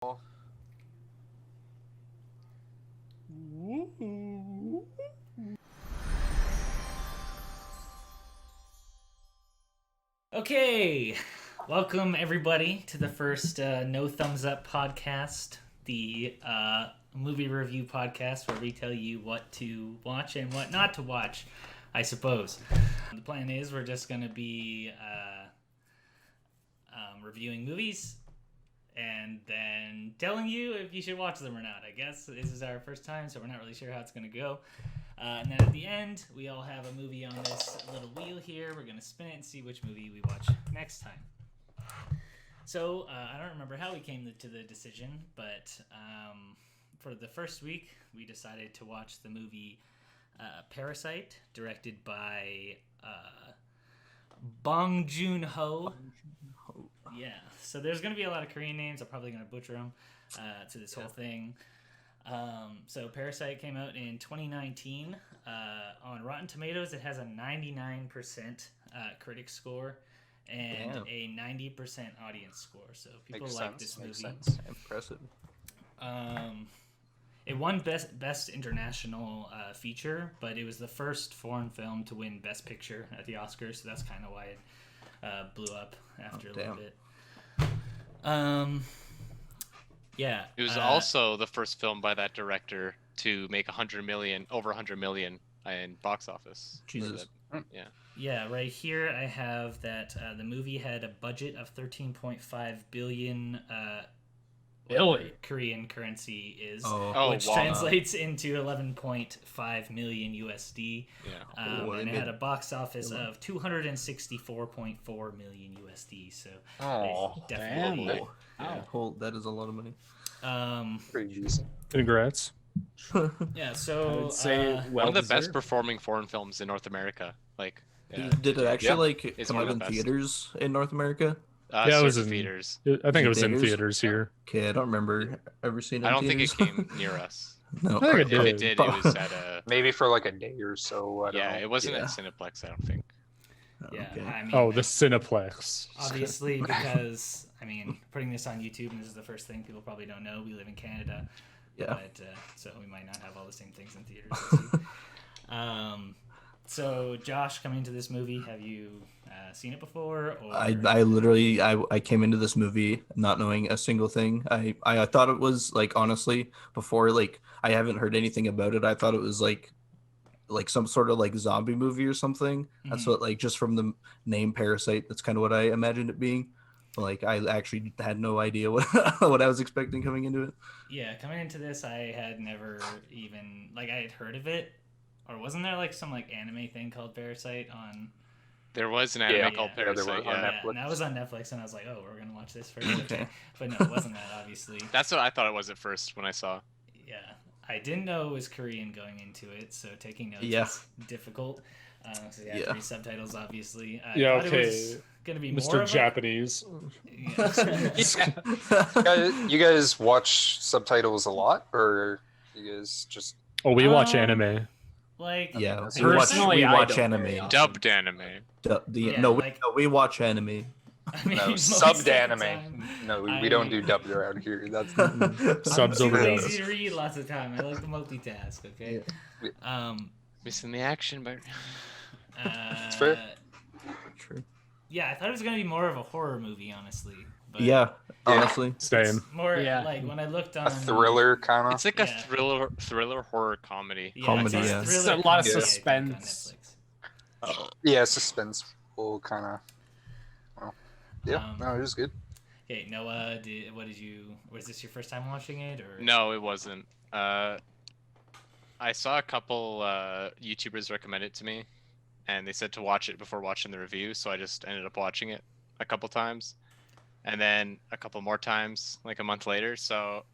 Okay, welcome everybody to the first No Thumbs Up podcast, the movie review podcast where we tell you what to watch and what not to watch, I suppose. The plan is we're just going to be reviewing movies and then telling you if you should watch them or not. I guess this is our first time, so we're not really sure how it's going to go. And then at the end, we all have a movie on this little wheel here. We're going to spin it and see which movie we watch next time. So, I don't remember how we came to the decision, but for the first week, we decided to watch the movie Parasite, directed by Bong Joon-ho. Yeah, so there's going to be a lot of Korean names. I'm probably going to butcher them to this whole thing. So Parasite came out in 2019. On Rotten Tomatoes, it has a 99% critic score and a 90% audience score. So people like this movie. Makes sense. Impressive. It won best international feature, but it was the first foreign film to win Best Picture at the Oscars. So that's kind of why it blew up after a little bit. Yeah. It was also the first film by that director to make over 100 million in box office. Jesus. Yeah. Yeah, right here I have that the movie had a budget of 13.5 billion Korean currency is, which translates into 11.5 million USD. Yeah. And it had a box office of 264.4 million USD. So definitely. That is a lot of money. Pretty decent. Congrats. Yeah, so I would say one of the best performing foreign films in North America. Did it actually come out in theaters in North America? Yeah, it was in theaters. I think it was in theaters here. Okay, I don't remember ever seeing it. I don't in think theaters. it came near us. No, I think it If did. it did, it was at a. Maybe for like a day or so. I don't know. It wasn't at Cineplex, I don't think. yeah, Okay. I mean, Oh, the Cineplex. obviously, because putting this on YouTube, and this is the first thing people probably don't know. We live in Canada, Yeah. but so we might not have all the same things in theaters. As you. So Josh, coming into this movie, have you seen it before? Or... I literally came into this movie not knowing a single thing. I thought it was like, honestly, before, like, I haven't heard anything about it. I thought it was like some sort of like zombie movie or something. Mm-hmm. That's what, like, just from the name Parasite, that's kind of what I imagined it being. Like, I actually had no idea what what I was expecting coming into it. Yeah, coming into this, I had never even I had heard of it, or wasn't there like some like anime thing called Parasite on? There was an anime called there Parasite. were on Yeah, Netflix. and that was on Netflix, and I was like, oh, we're gonna watch this first. Okay. But no, it wasn't that, obviously. That's what I thought it was at first when I saw. Yeah, I didn't know it was Korean going into it, so taking notes is difficult. So you have to read subtitles, obviously. I thought it was gonna be more Mr. of Japanese. You guys watch subtitles a lot, or you guys just? Oh, we watch anime. Like, Yeah, Personally, we I watch don't anime. very often. Dubbed anime. We watch anime. most Subbed of the anime. time, No, we don't do dubbed around here. That's Subs I'm over too those. lazy to read lots of time. I like to multitask. Okay. Missing the action, but. It's fair. True. Yeah, I thought it was gonna be more of a horror movie, honestly. But Yeah, honestly. Same. more Yeah. like when I looked on a thriller kind of. It's like a thriller horror comedy. Yeah, Comedy, it's yeah. a It's thriller a lot of comedy, I think, suspense. on Netflix. Yeah, suspenseful kind of. Well, yeah, no, it was good. Okay, Noah, was this your first time watching it, or? No, it wasn't. I saw a couple YouTubers recommend it to me, and they said to watch it before watching the review, so I just ended up watching it a couple times, and then a couple more times, like a month later. So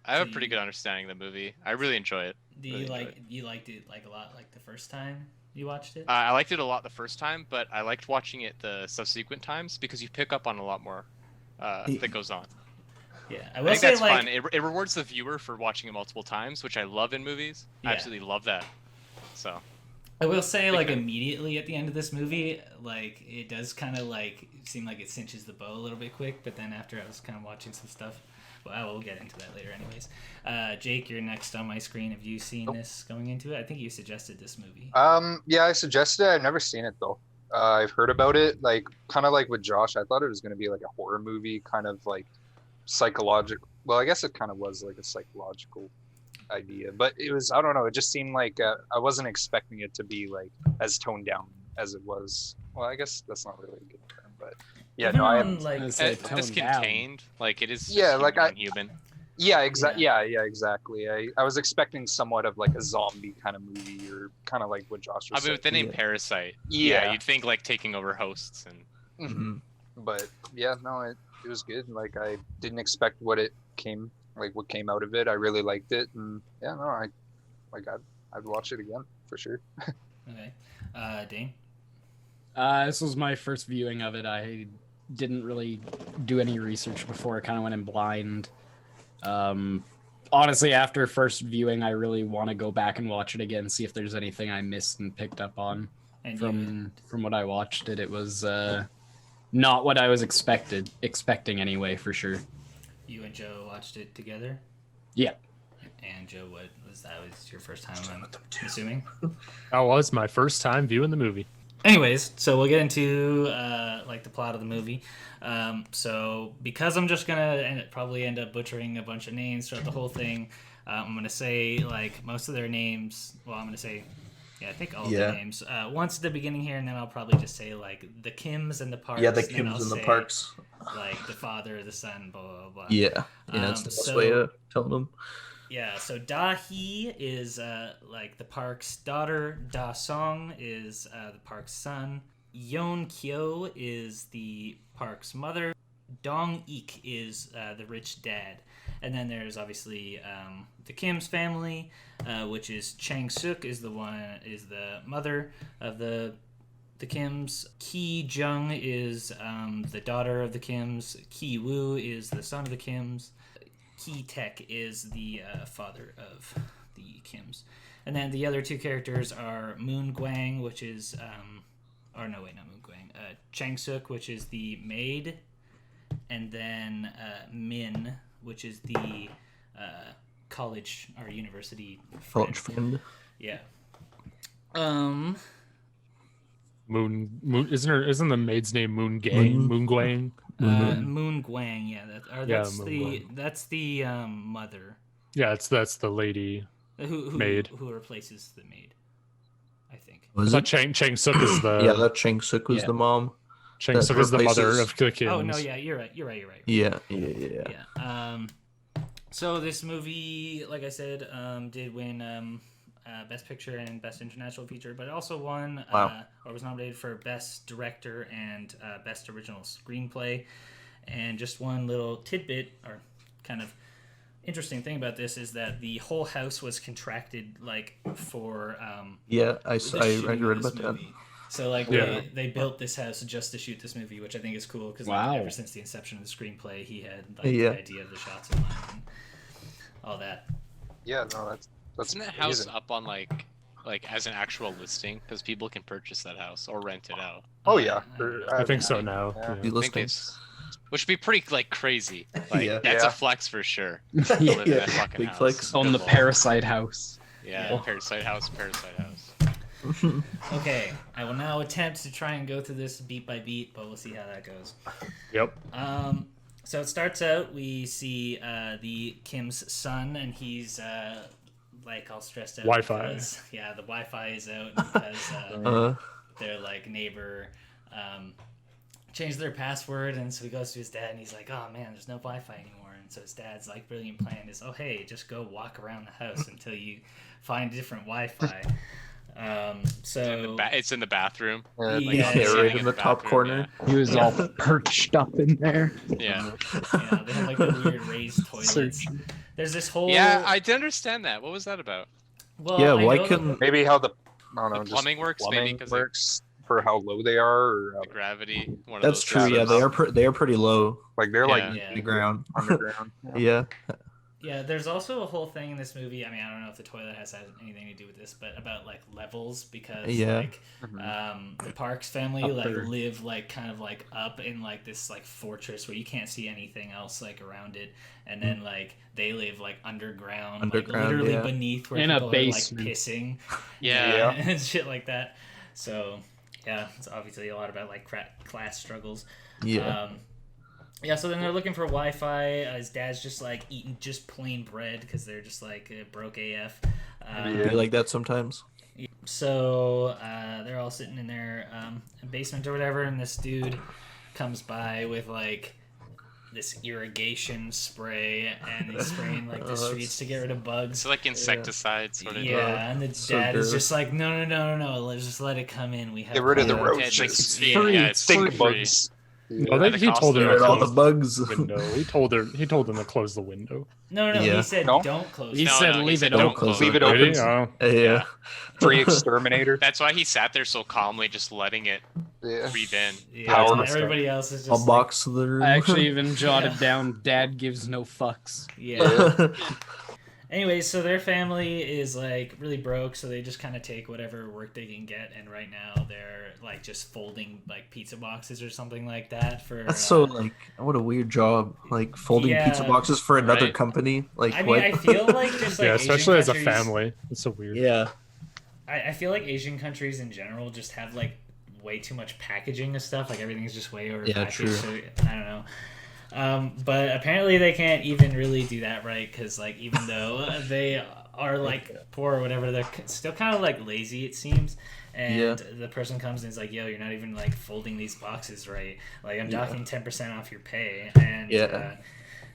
I have a pretty good understanding of the movie. I really enjoy it. You liked it like a lot, like the first time you watched it? I liked it a lot the first time, but I liked watching it the subsequent times because you pick up on a lot more that goes on. Yeah, I think that's fun. It rewards the viewer for watching it multiple times, which I love in movies. Yeah. I absolutely love that. So I will say, like, immediately at the end of this movie, like, it does kind of, like, seem like it cinches the bow a little bit quick, but then after I was kind of watching some stuff Well, we'll get into that later, anyways. Jake, you're next on my screen. Have you seen this going into it? I think you suggested this movie. Yeah, I suggested it. I've never seen it though. I've heard about it, like kind of like with Josh. I thought it was going to be like a horror movie, kind of like psychological. Well, I guess it kind of was like a psychological idea, but it was, I don't know, it just seemed like I wasn't expecting it to be like as toned down as it was. Well, I guess that's not really a good term, but yeah, no, I Everyone, like, It's contained. Like it is. Yeah, like human. yeah, exactly. Yeah, exactly. I was expecting somewhat of like a zombie kind of movie, or kind of like what Josh was I mean, with the saying. name Parasite. Yeah. You'd think like taking over hosts and. Mhm. But yeah, no, it was good. Like I didn't expect what came out of it. I really liked it, and yeah, no, I'd watch it again for sure. Okay. Dane? This was my first viewing of it. I didn't really do any research before. I kind of went in blind. Honestly, after first viewing, I really want to go back and watch it again, see if there's anything I missed and picked up on And from what I watched it. It was not what I was expecting anyway, for sure. you and Joe watched it together? Yeah. And Joe, what was that? Was your first time, I'm assuming? That was my first time viewing the movie. Anyways, so we'll get into like the plot of the movie. So because I'm just gonna probably end up butchering a bunch of names throughout the whole thing, I'm gonna say like most of their names. Well, I'm gonna say, I think all of the names once at the beginning here, and then I'll probably just say like the Kims and the Parks. Yeah, the and then Kims I'll and the say, Parks. like the father, the son, blah blah blah. Yeah, that's the best so- way of telling them. Yeah, so Da Hee is like the Park's daughter. Da Song is the Park's son. Yeon Kyo is the Park's mother. Dong Ik is the rich dad. And then there's obviously the Kim's family, which is Chang Suk is the mother of the Kims. Ki Jung is the daughter of the Kims. Ki Woo is the son of the Kims. Ki Tek is the father of the Kims. And then the other two characters are Moon Gwang, which is not Moon Gwang. Chang Suk, which is the maid, and then Min, which is the college or university friend. College friend. Yeah. Moon isn't the maid's name Moon Gang? Moon Gwang? Moon Gwang, that's Moon that's the mother. Yeah, that's the lady. Who Maid. who replaces the maid, I think. Was I it? thought Chang Suk is the Yeah, that Chang Suk was the mom. Chang that Suk is the mother replaces- of the kids. Oh no, yeah, you're right. Yeah. Yeah. So this movie, like I said, did win Best Picture and Best International Feature, but it also won or was nominated for Best Director and Best Original Screenplay. And just one little tidbit or kind of interesting thing about this is that the whole house was contracted like for Yeah, I the I shooting read of this about that. movie. So like Yeah. they built this house just to shoot this movie, which I think is cool because Wow. ever since the inception of the screenplay, he had like Yeah. the idea of the shots in mind and all that. Yeah, no, that's Isn't that house amazing. up on like as an actual listing? Because people can purchase that house or rent it out. Oh yeah, I think so now. Yeah. The Yeah. I think listings. which would be pretty like crazy. Like Yeah. that's Yeah. a flex for sure. Yeah. To live in that fucking Big house. flex. On the Good lord. Parasite house. Yeah, Yeah. Parasite House. Okay, I will now attempt to try and go through this beat by beat, but we'll see how that goes. Yep. So it starts out, we see the Kim's son, and he's like all stressed out. Wi-Fi. Because, yeah, the Wi-Fi is out because their like neighbor changed their password, and so he goes to his dad, and he's like, "Oh man, there's no Wi-Fi anymore." And so his dad's like, brilliant plan is, "Oh hey, just go walk around the house until you find different Wi-Fi." So It's in the bathroom. Yeah, Yeah, Yeah, yeah, right in the top bathroom, corner. He was all perched up in there. Yeah. yeah, they have like the weird raised toilets. Searching. There's this whole Yeah, I did understand that. What was that about? well, Yeah, I why know that- couldn't maybe how the I don't know, The just plumbing works, maybe plumbing 'cause works for how low they are, or The gravity. One of That's those true. things. Yeah, they are pretty low like they're like Yeah. Yeah. to the ground. underground. Yeah. Yeah, there's also a whole thing in this movie. I mean, I don't know if the toilet has anything to do with this, but about like levels because Yeah. like the Parks family Up like there. live like kind of like up in like this like fortress where you can't see anything else like around it, and then like they live like underground, like Underground, literally yeah. beneath where In a people are like basement. pissing, Yeah. and shit like that. So yeah, it's obviously a lot about like class struggles. Yeah. Yeah, so then they're looking for Wi-Fi. His dad's just like eating just plain bread because they're just like broke AF. Be like that sometimes. So they're all sitting in their basement or whatever, and this dude comes by with like this irrigation spray, and he's spraying like the streets to get rid of bugs. It's like insecticide sort of. Yeah, and the so dad is gross. just like, no, let's just let it come in. We have Get rid of the plans." Yeah, it's like roaches. yeah, it's Stink free. bugs. No, Yeah, the he cost told of her it. to All the close bugs. the window. He told them to close the window. No, Yeah. he said No? don't close. He it. said he leave said it don't open. close Leave it the open. Really? Oh. Yeah. Free exterminator. That's why he sat there so calmly, just letting it Yeah. breathe in. Yeah, Power and must everybody else is just I'll like, box the room. I actually even jotted Yeah. down "Dad gives no fucks." yeah. Anyway, so their family is like really broke, so they just kind of take whatever work they can get, and right now they're like just folding like pizza boxes or something like that for. That's so like what a weird job. Like folding pizza Yeah. boxes for another Right. company. Like I mean, what? I feel like just like Yeah, especially as Asian a countries- family. It's so weird. yeah. I feel like Asian countries in general just have like way too much packaging of stuff. Like everything's just way over Yeah, packaged. true. So, I don't know. But apparently they can't even really do that right because like even though they are like poor or whatever, they're still kind of like lazy it seems. And Yeah. the person comes and is like, "Yo, you're not even like folding these boxes right. Like I'm docking 10% off your pay." And Yeah.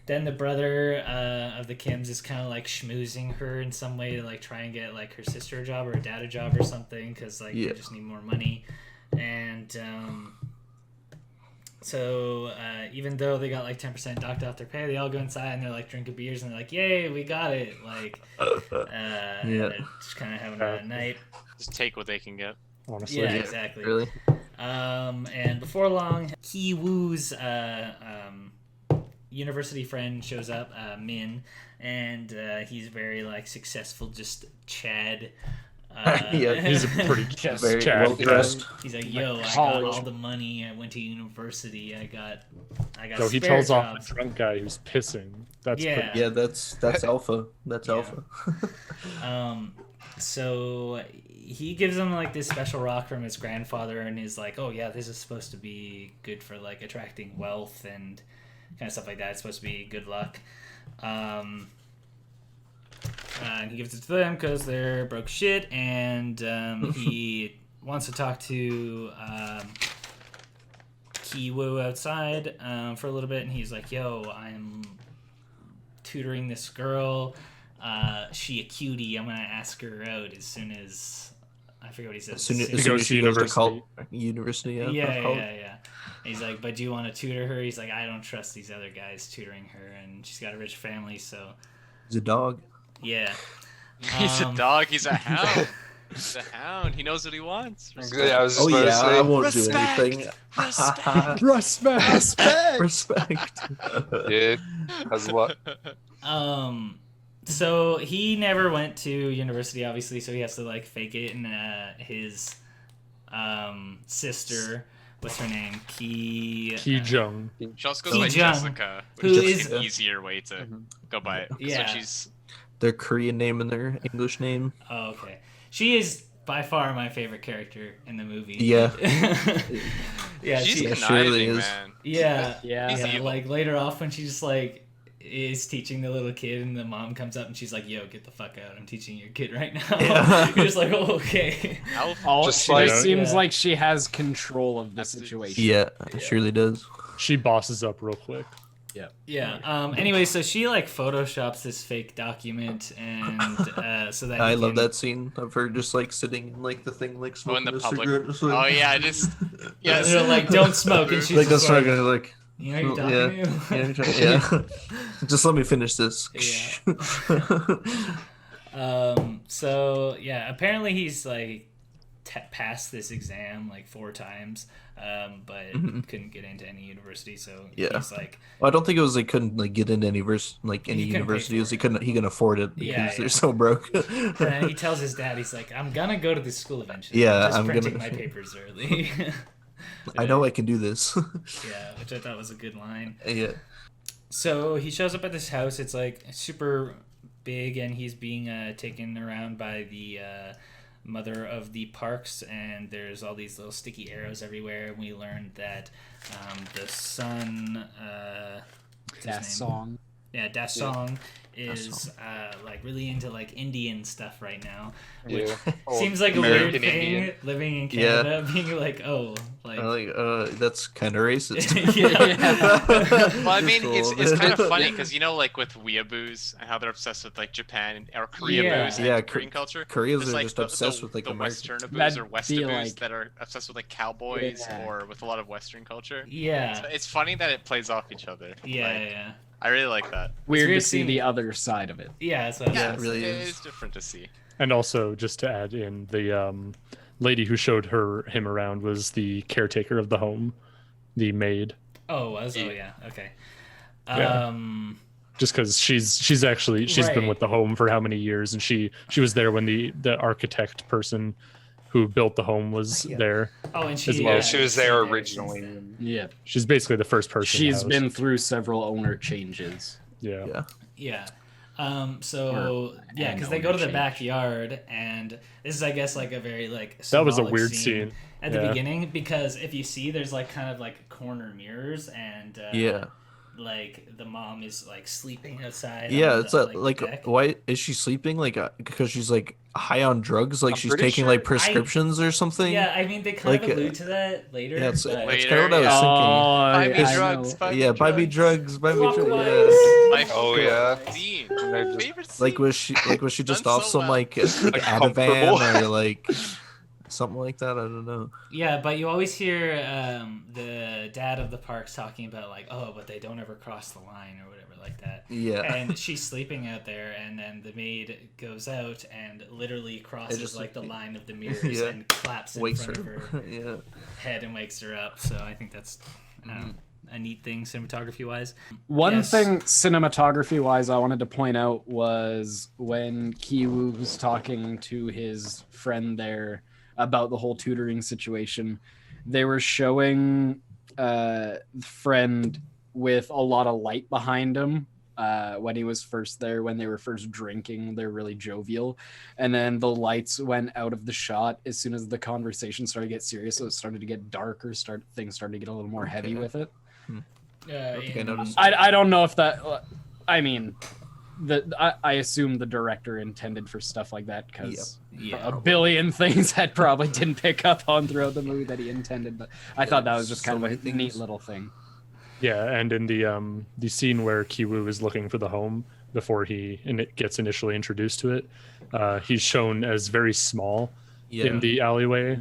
then the brother of the Kims is kind of like schmoozing her in some way to like try and get like her sister a job or her dad a job or something because like Yeah. they just need more money. And so even though they got like 10% docked off their pay, they all go inside and they're like drinking beers and they're like, "Yay, we got it!" Like, Yeah. they're just kind of having a night. Just take what they can get. Honestly. Yeah, exactly. Really? And before long, Ki Woo's university friend shows up, Min, and he's very like successful, just Chad. Yeah, He's a pretty Very Chad well guy. dressed. He's like, "Yo, I got college. all the money. I went to university. I got So he spare tells off jobs." the drunk guy who's pissing. That's Yeah. pretty Yeah, that's alpha. That's Yeah. alpha. So he gives him like this special rock from his grandfather, and is like, "Oh yeah, this is supposed to be good for like attracting wealth and kind of stuff like that. It's supposed to be good luck." And he gives it to them because they're broke shit, and he wants to talk to Kiwoo outside for a little bit, and he's like, "Yo, I'm tutoring this girl. She a cutie. I'm gonna ask her out as soon as I forget what he says. As soon as, He as, soon goes as to she goes to university. university. yeah, Yeah. college. yeah. He's like, "But do you want to tutor her?" He's like, "I don't trust these other guys tutoring her, and she's got a rich family, so He's a dog. yeah." He's a Um, dog. He's a hound. He's a hound. He knows what he wants. Yeah, I was just Oh about yeah, to say. I won't Respect. do anything. Respect. Respect. Yeah, has a lot. So he never went to university, obviously, so he has to like fake it. And his sister, what's her name, Ki Jung. She also goes Ki by Jung, Jessica, who which is is- an easier way to Mhm. go by it. Yeah. So she's Their Korean name and their English name. Oh, okay. She is by far my favorite character in the movie. Yeah. Yeah, she's she, Yeah, conniving, she really is. man. yeah, Yeah. He's yeah. evil. Like later off when she just like is teaching the little kid, and the mom comes up and she's like, "Yo, get the fuck out! I'm teaching your kid right now." Yeah. You're just like, "Oh, okay." Alpha. All, Just it like- seems Yeah. like she has control of the Absolutely. situation. Yeah, it surely does. She bosses up real quick. Yeah. Anyway, so she like photoshops this fake document, and so that I he love can- that scene of her just like sitting in like the thing, like Oh, in smoking the a public. cigarette. Just, like, Oh yeah, just yeah. And they're like, "Don't smoke," and she's like just that's like, right. Like, "You know, you're talking yeah, to you." yeah, you're trying- yeah. Just let me finish this. So yeah, apparently he's like passed this exam like 4 times, but couldn't get into any university. So he's like, well, I don't think it was like couldn't like get into any He couldn't pay university. It was for he couldn't afford it because they're so broke. and he tells his dad, he's like, I'm gonna go to this school eventually. Yeah, I'm I'm printing gonna- my papers early. I know I can do this. Yeah, which I thought was a good line. Yeah. So he shows up at this house. It's like super big, and he's being taken around by the mother of the Parks, and there's all these little sticky arrows everywhere. And we learned that the son, what's his That name? song. Yeah, that song is like really into like Indian stuff right now, which Yeah. seems like a American weird thing Indian. living in Canada, being like, oh, like. That's kind of racist. Well, I mean, it's kind of funny because like with weeaboos and how they're obsessed with like Japan or Koreaboos Yeah. and Korean culture. Koreans There's, are like, just obsessed with like the American. Westernaboos That'd or be, Westaboos like- that are obsessed with like cowboys Yeah. or with a lot of Western culture. Yeah. So it's funny that it plays off each other. Yeah, Like, yeah. I really like that. Weird to weird see seeing- the other side of it. Yeah, that's what I was Yeah, gonna it really say. It is. is different to see. And also, just to add in, the lady who showed him around was the caretaker of the home, the maid. Oh, was? Oh, yeah. Okay. Yeah. Just because she's been Right. with the home for how many years, and she was there when the architect person who built the home was there. Oh, and she, As well. She was there originally. Yeah. She's basically the first person. She's housed. been through several owner changes. Yeah. Yeah. Yeah. and Because they go to the change. backyard, and this is, I guess, like a very like That was a symbolic weird scene. at the Yeah. beginning, because if you see, there's like kind of like corner mirrors, and like the mom is like sleeping outside. Yeah, on it's the, like deck. why is she sleeping? Like because she's like high on drugs, like I'm she's pretty taking sure like prescriptions or something. Yeah, I mean they kind Like, of allude to that later. Yeah, it's but- kind Later, of what I was yeah. Oh, Buy me I drugs. know. Buy me thinking. Yeah, buy me drugs, buy me drugs. Clockwise. Yeah. My Oh, favorite yeah. scene. And they're just- Favorite scene. Like was she just Done off so some well. like Comfortable. Ativan or like something like that? I don't know. Yeah, but you always hear the dad of the Parks talking about like, oh, but they don't ever cross the line or whatever like that. Yeah. And she's sleeping out there, and then the maid goes out and literally crosses just- like the line of the mirrors Yeah. and claps in Wakes front of her. her Yeah. head and wakes her up. So I think that's a neat thing cinematography wise. One Yes. thing cinematography wise I wanted to point out was when Kiwoo was talking to his friend there about the whole tutoring situation, they were showing friend with a lot of light behind him when he was first there, when they were first drinking. They're really jovial, and then the lights went out of the shot as soon as the conversation started to get serious, so it started to get darker, things started to get a little more heavy Okay. with it. I think I noticed. I don't know if that. I mean, I assume the director intended for stuff like that because Yeah. a billion things that probably didn't pick up on throughout the movie that he intended. But I thought that was just So kind of many a things. neat little thing. Yeah, and in the scene where Kiwoo is looking for the home before it gets initially introduced to it, he's shown as very small Yeah. in the alleyway.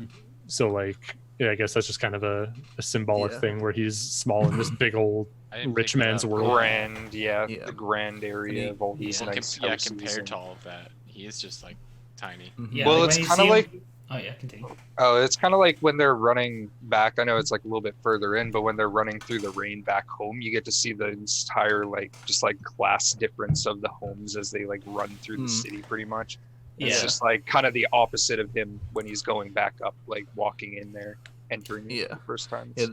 So like, yeah, I guess that's just kind of a symbolic Yeah. thing where he's small in this big old I didn't rich pick it man's up. world. Grand, yeah, Yeah. the grand area of all these Well, nice yeah, houses. compared and- to all of that, he is just like tiny. Mhm. Yeah, Well, like it's when you kind of see like him- Oh yeah, continue. oh, it's kind of like when they're running back. I know it's like a little bit further in, but when they're running through the rain back home, you get to see the entire like just like class difference of the homes as they like run through the Hmm. city, pretty much. Yeah. It's just like kind of the opposite of him when he's going back up, like walking in there, entering it Yeah. for the first time. Yeah,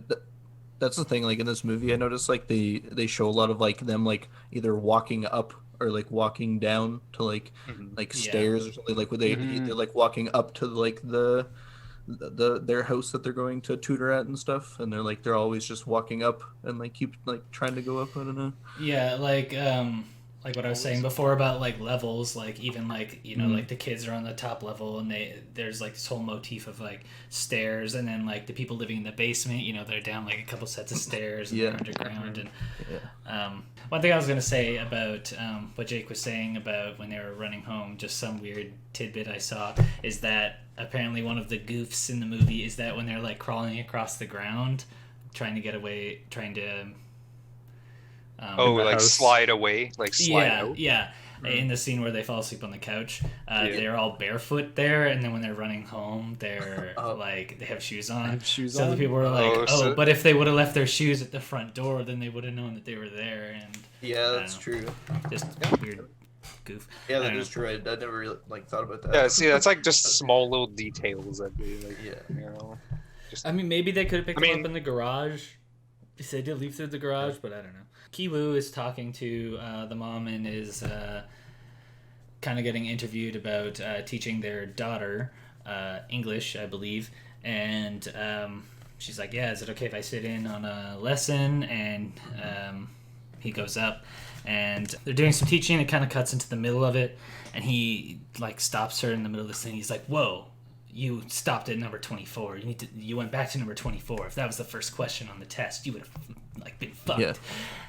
that's the thing. Like in this movie, I noticed like they show a lot of like them like either walking up or like walking down to like Mhm. like Yeah. stairs or something. Like where Mhm. they're like walking up to like their house that they're going to tutor at and stuff, and they're always just walking up and like keep like trying to go up. I don't know. Yeah, like what I was saying before about like levels, like even like Mhm. like the kids are on the top level, and there's like this whole motif of like stairs, and then like the people living in the basement, they're down like a couple sets of stairs and Yeah. they're underground. And Yeah. one thing I was gonna say about what Jake was saying about when they were running home, just some weird tidbit I saw, is that apparently one of the goofs in the movie is that when they're like crawling across the ground, trying to get away, trying to Oh, the like house. slide away, like slide yeah, out. yeah. in the scene where they fall asleep on the couch. Yeah. They're all barefoot there, and then when they're running home, they're Oh. like they have shoes I on. have shoes So on. the people were like, Oh, so- but if they would have left their shoes at the front door, then they would have known that they were there, and Yeah, I that's don't true. just weird goof. Yeah, I that don't is true. I never really thought about that. Yeah, see, that's like just small little details that they like. Yeah. You know. I mean, maybe they could have picked I them mean- up in the garage. If they did leave through the garage, but I don't know. Kiwoo is talking to the mom and is kind of getting interviewed about teaching their daughter English, I believe. And she's like, yeah, is it okay if I sit in on a lesson? And he goes up. And they're doing some teaching. It kind of cuts into the middle of it. And he like stops her in the middle of this thing. He's like, whoa. You stopped at number 24. You went back to number 24. If that was the first question on the test, you would have like been fucked. Yeah.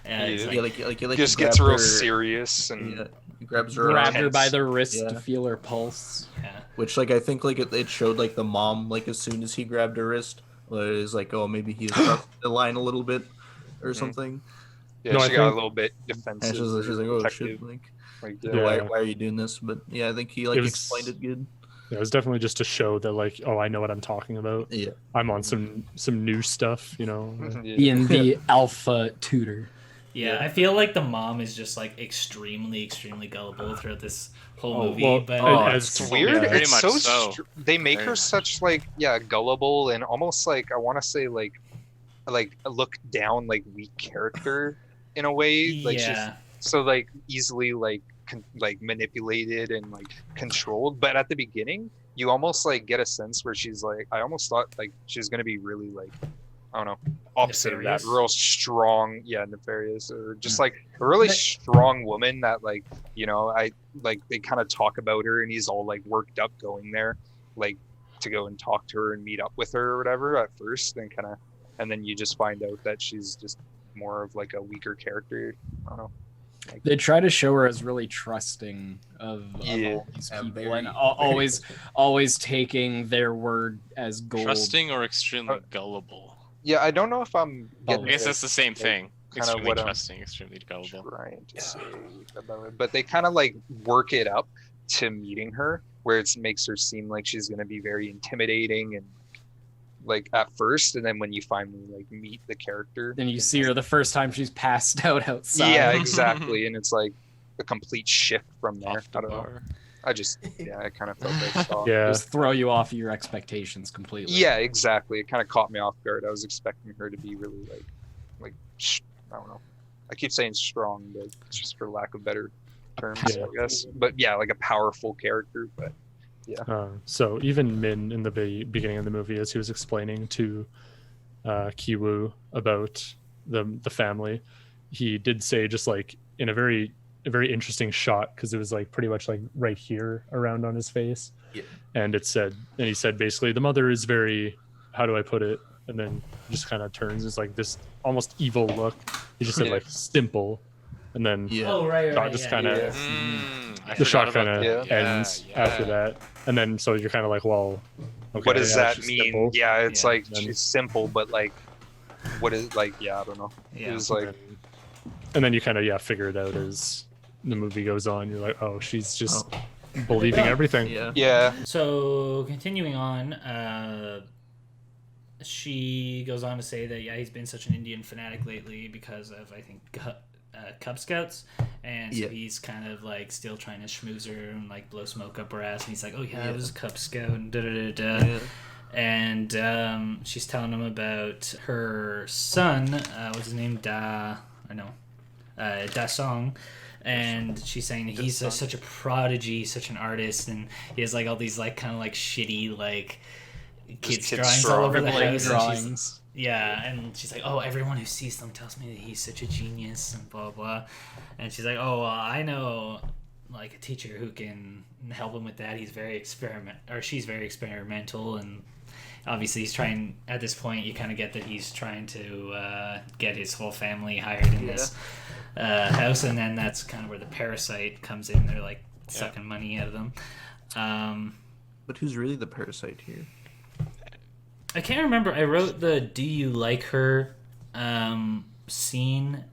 It's Yeah. like, Like Just he gets grabbed real her- serious and Yeah, he grabs her, Grabbed her Intense. by the wrist Yeah. to feel her pulse. yeah. which like I think like it showed like the mom like as soon as he grabbed her wrist, it was like, oh, maybe he crossed the line a little bit or something. yeah, No, I she got a think- little bit And defensive. she's like, oh protective, shit, like yeah. Yeah. why are you doing this? But yeah, I think he like It was- explained it good. Yeah, it was definitely just to show that like, oh, I know what I'm talking about. Yeah. I'm on some new stuff, you know. Yeah. Being the alpha tutor. Yeah, I feel like the mom is just like extremely, extremely gullible throughout this whole Oh, movie. well, but as- It's weird. Yeah. Very It's much so so. they make Very her much. such like gullible and almost like I want to say like a look down like weak character in a way. Like yeah, she's so like easily like like manipulated and like controlled. But at the beginning, you almost like get a sense where she's like I almost thought like she's gonna be really like I don't know opposite of that, Nefarious? real strong, nefarious, or just like a really strong woman that like I like they kind of talk about her and he's all like worked up going there like to go and talk to her and meet up with her or whatever at first and then you just find out that she's just more of like a weaker character. I don't know. They try to show her as really trusting of Yeah. all these Yeah, people very- and very always taking their word as gold. Trusting or extremely gullible? Yeah, I don't know if I'm I getting guess it. that's the same thing. kinda Extremely what I'm trusting, extremely gullible. trying to say about it. But they kind of like work it up to meeting her where it makes her seem like she's going to be very intimidating and like at first, and then when you finally like meet the character Then you see her the first time she's passed out outside. yeah, exactly, and it's like a complete shift from there. Off the I don't know. bar. I kind of felt like saw. Yeah. Just throw you off your expectations completely. Yeah, exactly. It kind of caught me off guard. I was expecting her to be really I don't know. I keep saying strong, but just for lack of better terms, Yeah. I guess. But yeah, like a powerful character. But So even Min in the beginning of the movie, as he was explaining to Kiwoo about the family, he did say just like in a very interesting shot because it was like pretty much like right here around on his face, Yeah. and he said basically the mother is very, how do I put it, and then just kind of turns, it's like this almost evil look. He just said Yeah. like simple, and then Yeah. Oh right, shot right. just yeah, kinda- yeah. I the shot forgot kind about of that. ends Yeah, after yeah. that, and then so you're kind of like, well, okay, what does yeah, that she's mean? simple. Yeah, it's Yeah. like Then- she's simple, but like, what is like? Yeah, I don't know. Yeah. It was like, and then you kind of figure it out as the movie goes on. You're like, oh, she's just Oh. believing everything. Yeah. yeah, So continuing on, she goes on to say that he's been such an Indian fanatic lately because of I think Cub Scouts, and so Yeah. he's kind of like still trying to schmooze her and like blow smoke up her ass, and he's like, oh yeah, I was a Cub Scout and da da da da. Yeah. And she's telling him about her son, what's his name, Da Song, and she's saying that he's such a prodigy, such an artist, and he has like all these like kind of like shitty like kids drawings all over the Scribbling house. And she's, drawings. yeah, and she's like, oh, everyone who sees them tells me that he's such a genius and blah blah. And she's like, oh, well, I know like a teacher who can help him with that. He's very she's very experimental, and obviously he's trying. At this point, you kind of get that he's trying to get his whole family hired in this house, and then that's kind of where the parasite comes in. They're like sucking money out of them. But who's really the parasite here? I can't remember. I wrote the "Do you like her" scene.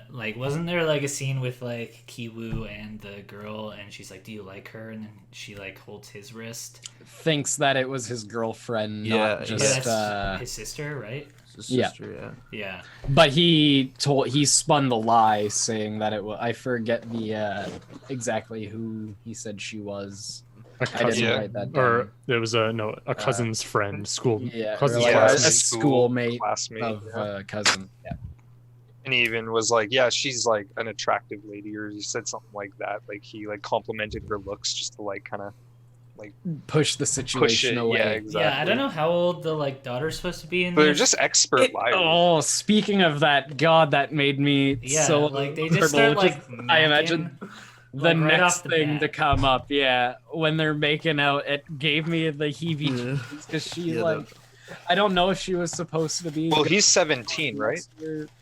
like, wasn't there like a scene with like Kiwoo and the girl, and she's like, "Do you like her?" And then she like holds his wrist. Thinks that it was his girlfriend, Yeah, not But just. that's his sister, right? His Yeah. sister, Yeah. But he spun the lie, saying that it was. I forget the exactly who he said she was. A I didn't cousin, write that down. or it was a cousin's friend, school Yeah, or cousin's like Yeah, a classmate. schoolmate classmate. of Yeah. cousin. Yeah. And he even was like, yeah, she's like an attractive lady, or he said something like that. Like he like complimented her looks just to like kind of Push the push situation it. away. Yeah, exactly. Yeah, I don't know how old the like daughter's supposed to be in But they're this. just expert liars. Oh, speaking of that, God, that made me Yeah, so like they just start uncomfortable. like. I imagine the like, right next off the thing bat. to come up, yeah, when they're making out, it gave me the heebie-jeebies because she Yeah, like, I don't know if she was supposed to be. Well, he's 17, right?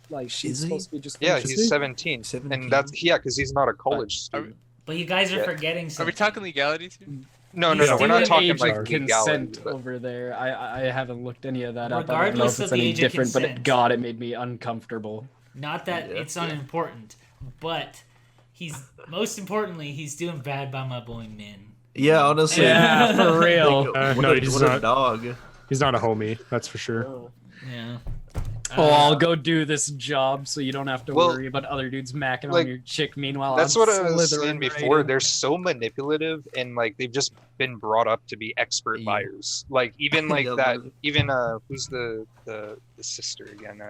Like she's Is he? supposed to be just. Yeah, finishing. he's 17. 17. And that's because he's not a college student. But you guys are Yeah. forgetting Are we something. talking legalities here? No, He's we're not doing talking age like of legality. consent But over there. I haven't looked any of that up. I don't know Regardless if of it's the any age of different, but consent. God, it made me uncomfortable. Not that Yeah. it's unimportant, but he's most importantly he's doing bad by my boy Min. yeah, honestly. Yeah, for real. Like, what No, a, he's what a not. dog. He's not a homie, that's for sure. Yeah. Oh, I'll go do this job so you don't have to Well, worry about other dudes macking like, on your chick. Meanwhile, that's I'm what I was slithering saying before. right in. They're so manipulative, and like they've just been brought up to be expert Yeah. liars. Like even like Yeah, that. literally. Even who's the sister again?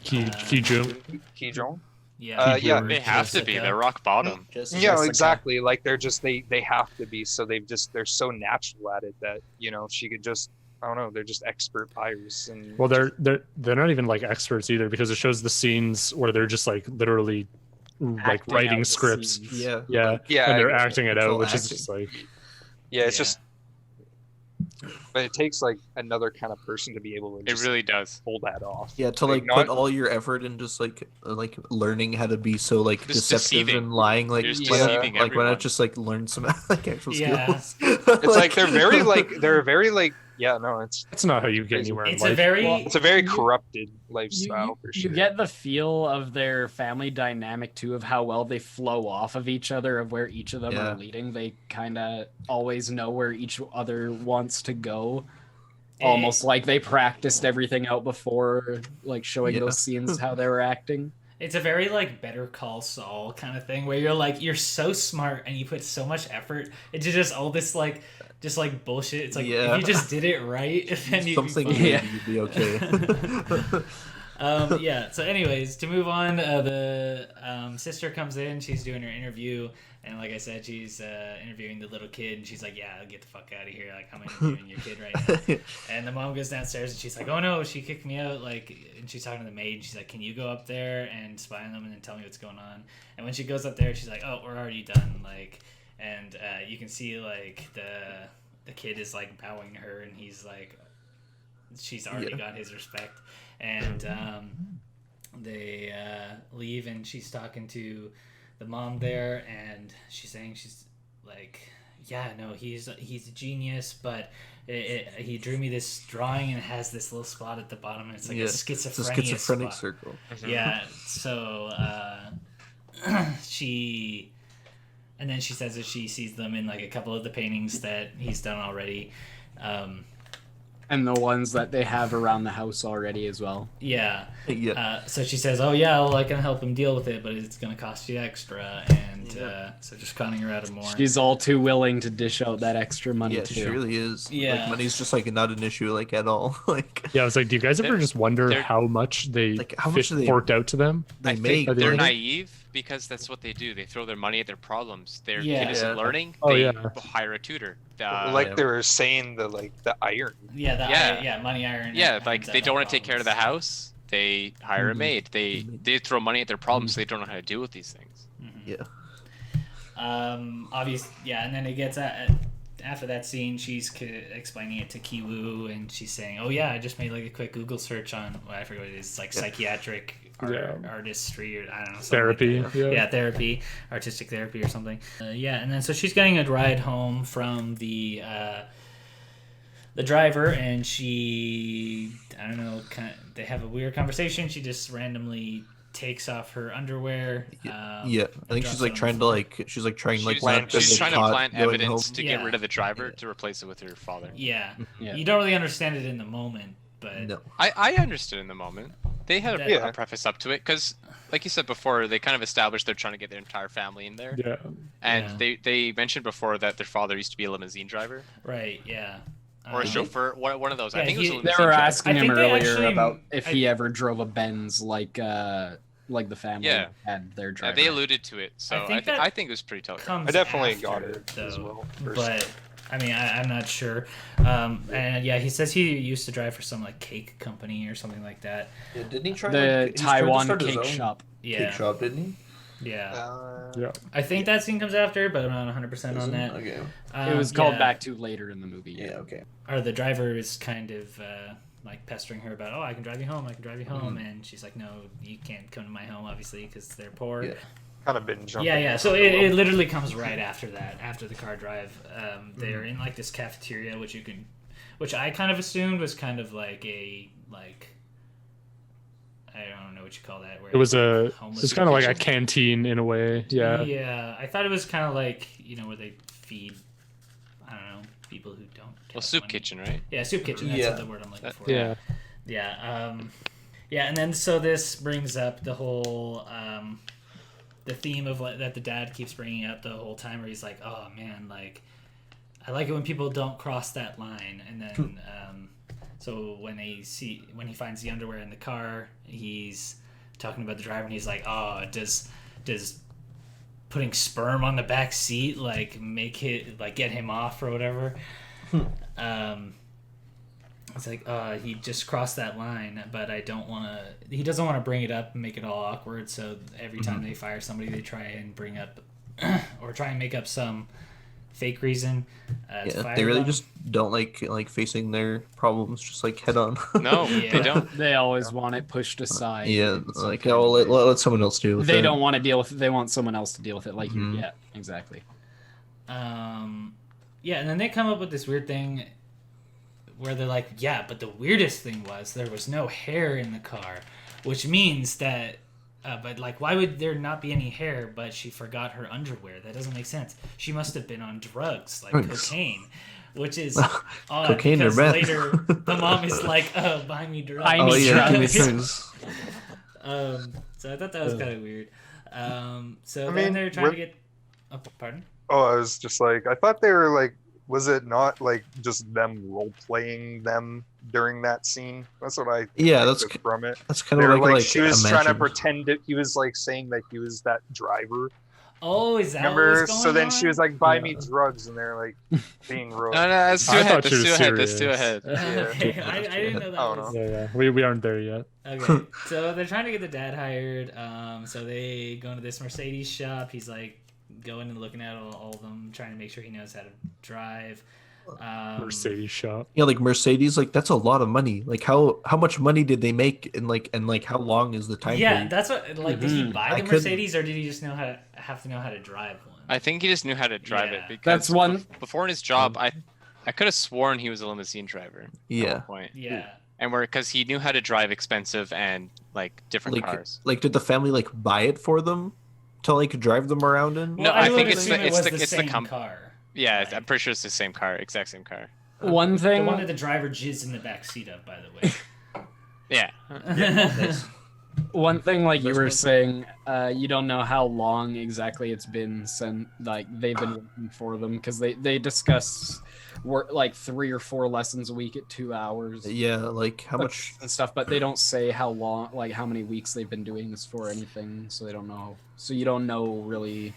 Kijun. Kijong. Yeah. Yeah, They have to be. Jessica. They're rock bottom. Yeah, Jessica. exactly. Like they're just they have to be. So they're so natural at it that she could just I don't know. They're just expert liars. And Well, they're not even like experts either, because it shows the scenes where they're just like literally like Acting writing out the scripts. scenes. Yeah. Yeah, Yeah, and they're I- acting it it's out, all which is acting. just like yeah, it's Yeah. just. But it takes like another kind of person to be able to It just really does. pull that off. Yeah, to like not- put all your effort in just like learning how to be so like Just deceptive deceiving. and lying. Like You're just why not, deceiving like why everyone. not just like learn some like actual Yeah. skills? It's like they're very like yeah, no, it's that's not how you get Crazy. anywhere in It's a life. very Well, it's a very You- corrupted You, lifestyle for sure. you get the feel of their family dynamic too, of how well they flow off of each other, of where each of them Yeah. are leading. They kind of always know where each other wants to go. Almost like they practiced everything out before, like showing Yeah. those scenes how they were acting. It's a very like Better Call Saul kind of thing where you're so smart and you put so much effort into just all this like bullshit. It's like Yeah. if you just did it right, then you'd Something be fine. Yeah. you'd be okay. Yeah. So, anyways, to move on, the sister comes in. She's doing her interview, and like I said, she's interviewing the little kid. And she's like, "Yeah, get the fuck out of here! Like, I'm interviewing your kid right now." And the mom goes downstairs, and she's like, "Oh no, she kicked me out!" Like, and she's talking to the maid. She's like, "Can you go up there and spy on them, and then tell me what's going on?" And when she goes up there, she's like, "Oh, we're already done." Like, and you can see like the kid is like bowing to her, and he's like, she's already got his respect. And they leave, and she's talking to the mom there, and she's saying she's like, yeah, no, he's a genius, but he drew me this drawing and it has this little spot at the bottom, and it's like a It's a schizophrenia schizophrenic spot. circle. Yeah, so she, and then she says that she sees them in like a couple of the paintings that he's done already. And the ones that they have around the house already as well. Yeah. Yeah. So she says, "Oh yeah, well I can help him deal with it, but it's gonna cost you extra." And so just conning her out of more. She's all too willing to dish out that extra money Yeah, too. she really is. Yeah. Like money's just like not an issue like at all. Like Yeah, I was like, do you guys ever just wonder they're- how much they Like, how much do they- forked out to them? they I make think they're right? naive because that's what they do. They throw their money at their problems. Their Yeah. kid isn't Yeah. learning. Oh, They yeah. hire a tutor. like they were saying the iron. Yeah, money iron. Yeah, like they don't want to take care of the house. They hire a Mhm. maid. They throw money at their problems. So they don't know how to deal with these things. Yeah. Obvious. Yeah, and then it gets after that scene, she's explaining it to Kiwoo, and she's saying, "Oh yeah, I just made like a quick Google search on I forget what it is, it's like psychiatric artistry or I don't know, something Therapy. like that. Yeah, therapy, artistic therapy or something. Yeah, and then so she's getting a ride home from the driver, and she, I don't know, they have a weird conversation. She just randomly takes off her underwear. Yeah, I think drops she's it like on the trying to floor. like she's like trying like She's, not to she's get trying to caught plant going evidence home. to Yeah. get rid of the driver Yeah. to replace it with her father. Yeah. Yeah. You don't really understand it in the moment, but No. I understood in the moment. They had a, Yeah. a preface up to it because, like you said before, they kind of established they're trying to get their entire family in there. Yeah. And Yeah. they mentioned before that their father used to be a limousine driver right, yeah. or a chauffeur. One of those. I Yeah, think it was a they limousine They were driver. asking I him think they earlier actually- about if I- he ever drove a Benz like the family Yeah. had their Yeah, driver. they alluded to it, so think that I think it was pretty telegraphed. Comes I definitely after, got it though, as well. First. But I mean, I'm not sure. And yeah, he says he used to drive for some like cake company or something like that. Yeah, didn't he try The Taiwan cake shop. Yeah, Cake shop, didn't he? yeah. Yeah. I think that scene comes after, but I'm not 100% on that. Okay. It was called yeah. back to later in the movie. Yeah. Okay. Or the driver is kind of like pestering her about, oh, I can drive you home, I can drive you home, and she's like, no, you can't come to my home, obviously, because they're poor. Yeah. Kind of been jumping. Yeah. So it literally comes right after that, after the car drive. They're in like this cafeteria, which I kind of assumed was kind of like I don't know what you call that. Where It was homeless it's kind of like a kitchen. canteen in a way. Yeah. Yeah, I thought it was kind of like where they feed, I don't know, people who don't. Well, have soup money. kitchen, right? Yeah, soup kitchen. That's Yeah. the word I'm looking for. Yeah. Yeah. Yeah, and then so this brings up the whole the theme of that the dad keeps bringing up the whole time, where he's like, "Oh man, like I like it when people don't cross that line." And then so when he finds the underwear in the car, he's talking about the driver, and he's like, "Oh, does putting sperm on the back seat like make it like get him off or whatever?" It's like, he just crossed that line, but I don't want to. He doesn't want to bring it up and make it all awkward. So every time they fire somebody, they try and bring up or try and make up some fake reason. To Yeah. fire They really them. just don't like facing their problems just like head on. No, Yeah. they don't. They always want it pushed aside. Yeah. in some Like kind of oh, way. let someone else deal with it. They don't want to deal with it. They want someone else to deal with it. Like Mhm. you. Yeah, exactly. Yeah, and then they come up with this weird thing where they're like, yeah, but the weirdest thing was there was no hair in the car, which means that, but like, why would there not be any hair, but she forgot her underwear? That doesn't make sense. She must have been on drugs, like Drugs. cocaine, which is odd Cocaine or because meth. later the mom is like, oh, buy me drugs. I Oh need yeah, give me drugs. drugs. So I thought that was kind of weird. So I then mean, they're trying to get, oh, pardon? Oh, I was just like, I thought they were like, was it not like just them role playing them during that scene? That's what I Yeah, took that's from it. That's kind They of were like she was trying to imagined. pretend that he was like saying that he was that driver. Oh, is that what Remember? was going So then on? she was like, "Buy Yeah. me drugs," and they're like being real. No, let's do I ahead. thought Let's she was do ahead. Let's do serious. ahead. Okay, I didn't know that Oh, was... no. Yeah. We aren't there yet. Okay, so they're trying to get the dad hired. So they go into this Mercedes shop. He's like going and looking at all of them, trying to make sure he knows how to drive. Mercedes shop. Yeah, like Mercedes, like that's a lot of money. Like how much money did they make and like how long is the time Yeah, period? that's what. Like, did he Mhm. buy I the couldn't- Mercedes, or did he just have to know how to drive one? I think he just knew how to drive Yeah. it because That's one- before in his job, I could have sworn he was a limousine driver. At Yeah. one point. Yeah. And because he knew how to drive expensive and like different Like cars. like did the family like buy it for them to like drive them around in? No, I would think it's assume the- it it's was the- the it's the same com- car. Yeah, Right. I'm pretty sure it's the same car, exact same car. One The thing. one that the driver jizzed in the back seat of, by the way. Yeah. Nice. One thing, like you That's were what- saying, you don't know how long exactly it's been since like they've been working for them because they discuss work like 3 or 4 lessons a week at 2 hours Yeah, like how much and stuff, but they don't say how long, like how many weeks they've been doing this for or anything, so they don't know. So you don't know really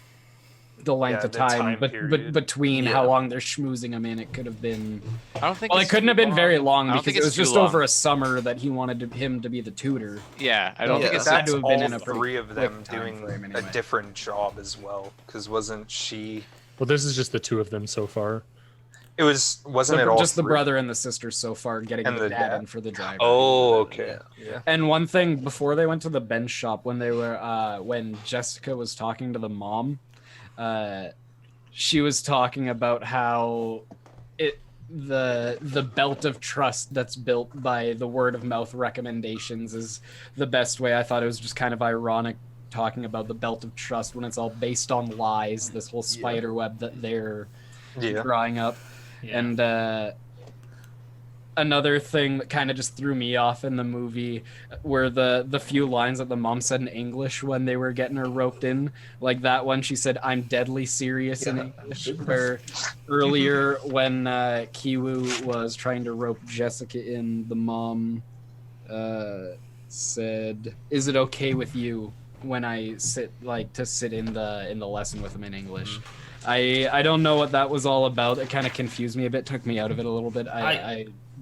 the length Yeah, of the time, time but period. between Yeah. how long they're schmoozing them in, it could have been. I don't think Well, it it's couldn't too have been very long I don't because think it it's was too just long. over a summer that he wanted him to be the tutor. Yeah, I don't Yeah. think it's had That's to have all been in a pretty 3 of them quick time doing frame a anyway. different job as well. Because wasn't she? Well, this is just the 2 of them so far. It wasn't it all Just the 3? brother and the sister so far getting And the the dad dad. in for the driver. Oh, okay. Yeah. And one thing before they went to the bench shop, when they were when Jessica was talking to the mom, she was talking about how the belt of trust that's built by the word of mouth recommendations is the best way. I thought it was just kind of ironic talking about the belt of trust when it's all based on lies, this whole spider web that they're drawing up. Yeah. And another thing that kind of just threw me off in the movie were the few lines that the mom said in English when they were getting her roped in. Like that one, she said, "I'm deadly serious" in English. Where earlier when Kiwoo was trying to rope Jessica in, the mom said, "Is it okay with you when I sit in the lesson with him in English?" I don't know what that was all about. It kind of confused me a bit, took me out of it a little bit.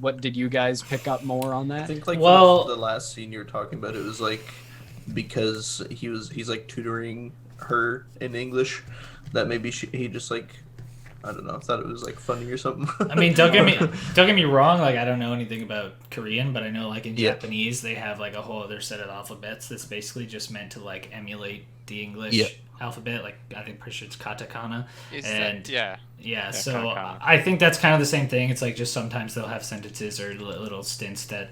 What did you guys pick up more on that? I think like Well- the last scene you were talking about, it was like because he's like tutoring her in English, that maybe he just like, I don't know, thought it was like funny or something. I mean, don't get me wrong. Like, I don't know anything about Korean, but I know like in Japanese they have like a whole other set of alphabets that's basically just meant to like emulate the English alphabet. Like I think pretty sure it's katakana. Yeah, so katakana. I think that's kind of the same thing. It's like just sometimes they'll have sentences or little stints that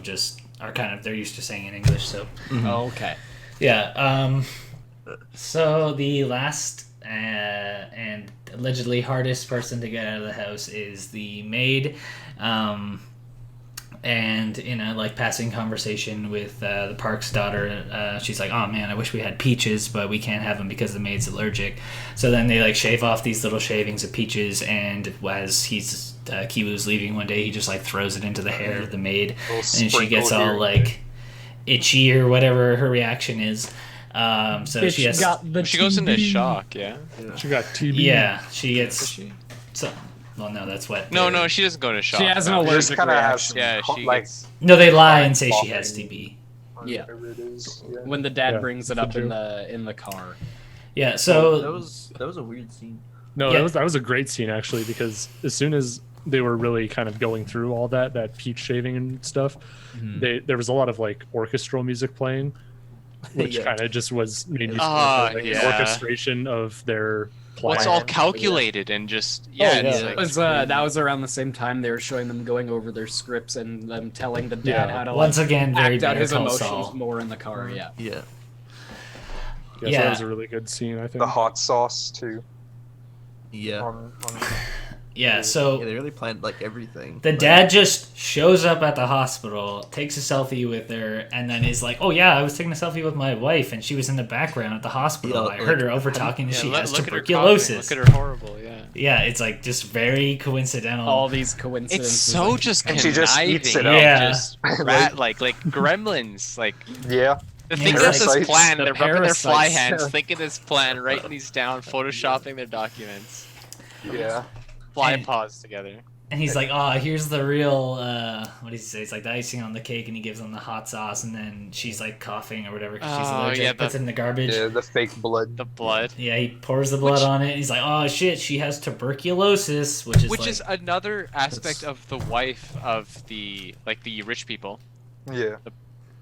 just are kind of they're used to saying in English. So Oh, okay. yeah. So the last and allegedly hardest person to get out of the house is the maid. And in a like passing conversation with the Park's daughter, she's like, "Oh man, I wish we had Peaches, but we can't have them because the maid's allergic." So then they like shave off these little shavings of Peaches, and as he's Kiwoo's leaving one day, he just like throws it into the hair of the maid, and she gets all like itchy or whatever her reaction is. So she has She goes into shock. Yeah. She got TB. yeah she gets so. Well, no, that's what. No, she doesn't go into shock. She has an no. Just allergic kind of has reaction. some Yeah, she like gets- No, they lie and say she has Coughing. TB. Yeah. whatever it is. Yeah. When the dad Yeah, brings it that's up true. in the car. Yeah, so that was a weird scene. No, Yeah. that was a great scene actually, because as soon as they were really kind of going through all that peach shaving and stuff, there was a lot of like orchestral music playing, which Yeah. kind of just was made me Ah, like an yeah. orchestration of their Well, it's plan. all calculated and just yeah. it's It like, was, that was around the same time they were showing them going over their scripts and them telling the dad Yeah. how to once again, very act out Better his Call emotions Saul. more in the car. Yeah. Yeah. So Yeah. that was a really good scene, I think. The hot sauce too. Yeah. On Yeah, so Yeah, they really planned like everything. the Like, dad just shows up at the hospital, takes a selfie with her, and then is like, "Oh yeah, I was taking a selfie with my wife, and she was in the background at the hospital. Yeah, I like, heard her over talking, and yeah, she has look at her coughing, tuberculosis." look at her horrible. Yeah. Yeah, it's like just very coincidental. All these coincidences. It's so like, just And she just conniving, eats it up. Yeah. just rat like gremlins. Like yeah. they're Yeah, thinking of this parasites. plan. The They're rubbing their fly parasites. hands, thinking this plan, writing these down, photoshopping their documents, Yeah. fly And- paws together. And he's like, "Oh, here's the real what does he say? It's like the icing on the cake," and he gives them the hot sauce, and then she's like coughing or whatever because she's Oh, allergic. yeah, puts it in the garbage. Yeah. The fake blood. The blood. Yeah, he pours the blood Which- on it. And he's like, "Oh shit, she has tuberculosis," which is Which like, is another aspect of the wife of the rich people. Yeah.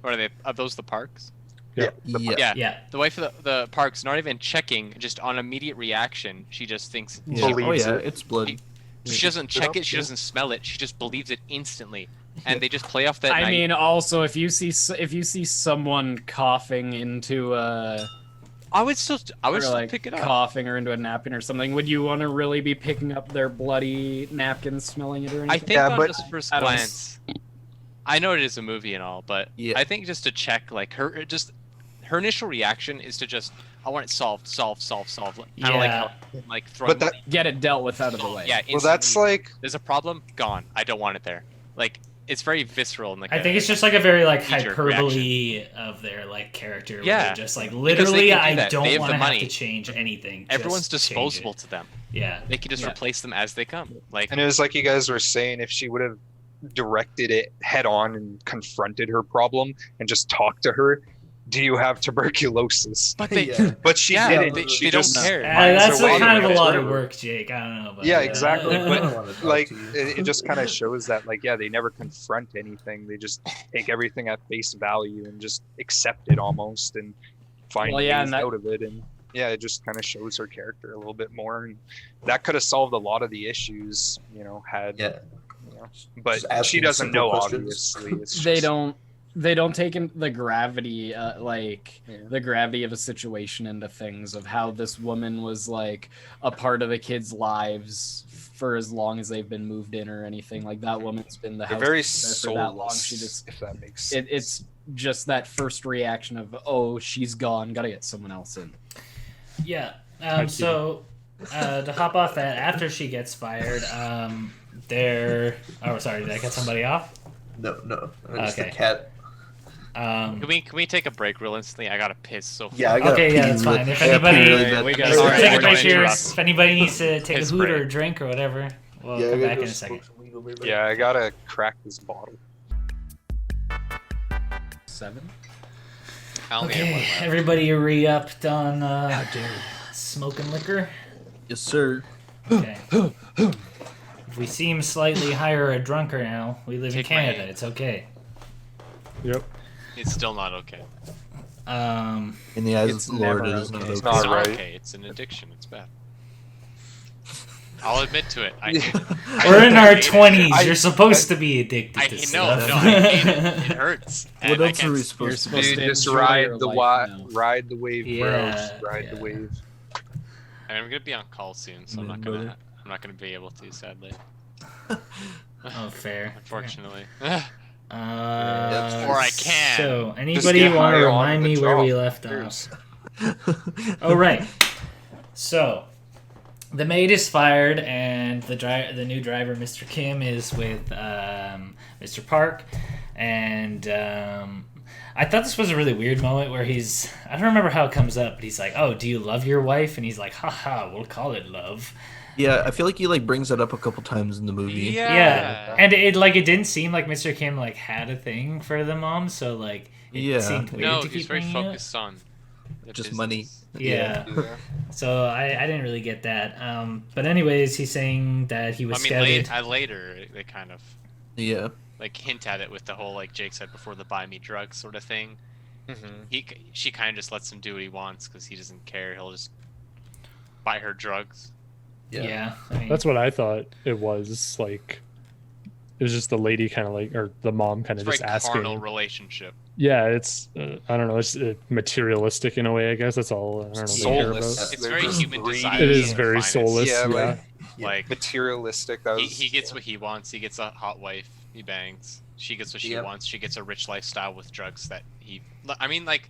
What are they? Are those the Parks? Yeah. Yeah. yeah. The wife of the Parks, not even checking, just on immediate reaction, she just thinks. Yeah. Oh Believes yeah, it. it's blood. She doesn't check it. She Yeah. doesn't smell it. She just believes it instantly, and they just play off that. I night. mean, also if you see someone coughing into I would still or like pick it up. coughing or into a napkin or something, would you want to really be picking up their bloody napkin, smelling it or anything? I think Yeah, on but- just first I don't- glance, I know it is a movie and all, but Yeah. I think just to check, like her initial reaction is to just, I want it solved. Kind of like Yeah. how, like throwing. But that- money. Get it dealt with out of the way. Yeah. Well, that's instantly. like. There's a problem. Gone. I don't want it there. Like it's very visceral and like. I think it's just like a very like knee-jerk hyperbole of their like character. Where Yeah. they're just like they literally, can do I that. They don't have want the to have money. to change anything. Everyone's just change disposable it. to them. Yeah. They can just Yeah. replace them as they come. Like And it was like you guys were saying, if she would have directed it head on and confronted her problem and just talked to her, do you have tuberculosis? but they. Yeah. But she Yeah, didn't. they don't care. That's her way kind of a or lot of whatever. work, Jake. I don't know. About Yeah, that. exactly, I don't wanna talk Like to you. it just kind of shows that, like, yeah, they never confront anything. They just take everything at face value and just accept it almost and find Well, yeah, ways and that- out of it. And yeah, it just kind of shows her character a little bit more, and that could have solved a lot of the issues, you know, had Yeah. you know, but Just asking she doesn't simple know, questions. obviously. It's They just, don't take in the gravity, Yeah. the gravity of a situation into things of how this woman was like a part of the kids' lives for as long as they've been moved in or anything. Like that woman's been the they're house very for that long. She soulless, just if that makes sense. it's just that first reaction of, oh, she's gone, gotta get someone else in. Yeah. Hi, So to hop off that, after she gets fired, they're. Oh, sorry. Did I cut somebody off? No. It's the Okay. cat. Can we take a break real instantly? I gotta piss so Yeah, I got Okay, yeah, that's fine. If I gotta pee anybody- really Yeah, bad. we got- Let's Sorry, take I a don't break wanna here. interrupt. If anybody needs to take a Piss hoot break. or a drink or whatever, we'll Yeah, I come gotta back go in a smoke second. some weed. I'll be right back. Yeah, I gotta crack this bottle. 7. I only have one Okay, left. everybody re-upped on How dare you? smoking liquor. Yes, sir. Okay. If we seem slightly higher or drunker now, we live in Take my Canada. aim. It's okay. Yep. It's still not okay. In the eyes It's of the Lord, never it is not okay. okay. It's not It's not right. okay. It's an addiction. It's bad. I'll admit to it. I Yeah. hate it. We're in our hate it. 20s. I- You're supposed to be addicted I to hate, stuff. no, I hate it. It hurts. What And I else are can't we s- supposed to supposed do? to Dude, just enjoy ride your the life now. ride the wave, bros. Yeah, Ride the yeah. wave. I'm gonna be on call soon, so Man, brother. I'm not gonna be able to, sadly. Oh, fair. Unfortunately. Or I can. So, anybody get want to high on remind the me where we job. left Cheers. off? Oh, right. So, the maid is fired, and the new driver, Mr. Kim, is with Mr. Park, and I thought this was a really weird moment where I don't remember how it comes up, but he's like, "Oh, do you love your wife?" And he's like, "Haha, we'll call it love." Yeah, I feel like he like brings that up a couple times in the movie. Yeah, and it didn't seem like Mr. Kim like had a thing for the mom, so like it Yeah. seemed weird No, to he's keep very bringing it up. focused on the Just business. money. Yeah. Yeah. So I didn't really get that. But anyways, he's saying that he was I mean, scouted. later they kind of Yeah. like hint at it with the whole like Jake said before, the buy me drugs sort of thing. Mm-hmm. She kind of just lets him do what he wants because he doesn't care. He'll just buy her drugs. Yeah, I mean, That's what I thought it was. Like, it was just the lady kind of like, or the mom kind It's of a just very asking. carnal relationship. Yeah, it's I don't know, it's materialistic in a way. I guess that's all. I don't know. They care Soulless. about. It's They're very just human greedy. desire. It is at very finest. soulless. Yeah, Yeah, like- Like Materialistic. That was. he gets what he wants. He gets a hot wife. He bangs. She gets what she Yep. wants. She gets a rich lifestyle with drugs that he. I mean, like,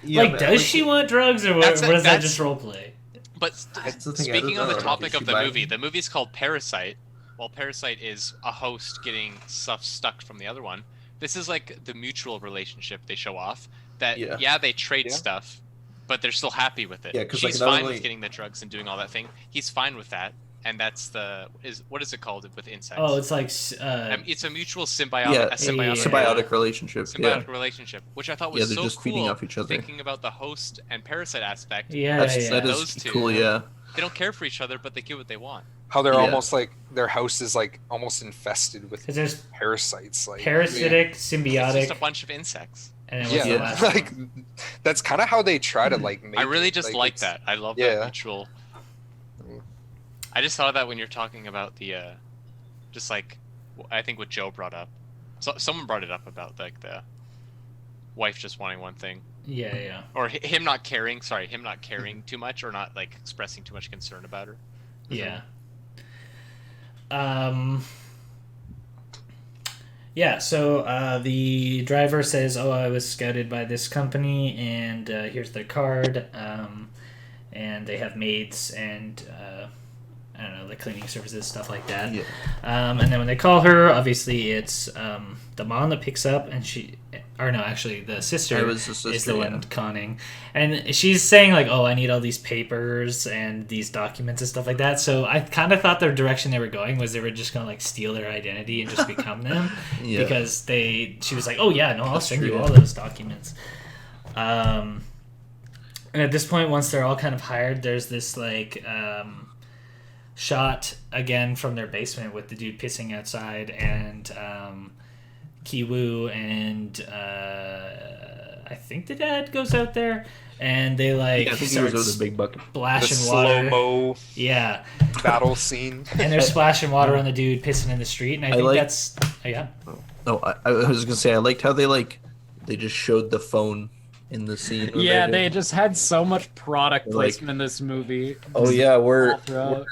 like, does she want drugs, or what, That's what is that that's- just role play? but That's the thing, I speaking don't on the know. topic Is of she the buying- movie, the movie's called Parasite. While Parasite is a host getting stuff stuck from the other one, this is like the mutual relationship they show off. That Yeah. they trade Yeah. stuff, but they're still happy with it. Yeah, 'cause, like, She's not fine only- with getting the drugs and doing all that thing. He's fine with that, and that's what is it called with insects? Oh, it's like It's a mutual symbiotic, Yeah, a symbiotic, symbiotic relationship. symbiotic relationship, which I thought was Yeah, they're so just cool. feeding off each other. Thinking about the host and parasite aspect, yeah, That's yeah. that Those is two. cool. Yeah. they don't care for each other, but they get what they want. How they're Yeah. almost like their house is like almost infested with 'Cause there's parasites. Like parasitic, It's symbiotic, just a bunch of insects. and then what's the Yeah, last like one? that's kind of how they try to like make. I really it. just like it's- that. I love yeah. that mutual. I just thought of that when you're talking about the, just like, I think what Joe brought up. So someone brought it up about like the wife just wanting one thing, Yeah, yeah. or him not caring. Sorry, him not caring too much, or not like expressing too much concern about her. Yeah. Yeah, so the driver says, "Oh, I was scouted by this company, and here's their card." And they have maids and I don't know, the cleaning services, stuff like that. Yeah. And then when they call her, obviously it's the mom that picks up, and actually the sister, It was the is sister, the yeah. one conning, and she's saying like, "Oh, I need all these papers and these documents and stuff like that." So I kind of thought the direction they were going was they were just gonna like steal their identity and just become them, Yeah. because she was like, "Oh yeah, no, I'll That's send true, you yeah. all those documents." And at this point, once they're all kind of hired, there's this like shot again from their basement with the dude pissing outside, and Kiwoo and I think the dad goes out there, and they like Yeah, I think he start was with a big bucket. The splashing water. slow-mo Yeah, battle scene. and they're splashing water on the dude pissing in the street, and I think like- that's yeah. No, I was gonna say I liked how they just showed the phone in the scene. when Yeah, did- they just had so much product Like- placement in this movie. Oh yeah, all throughout.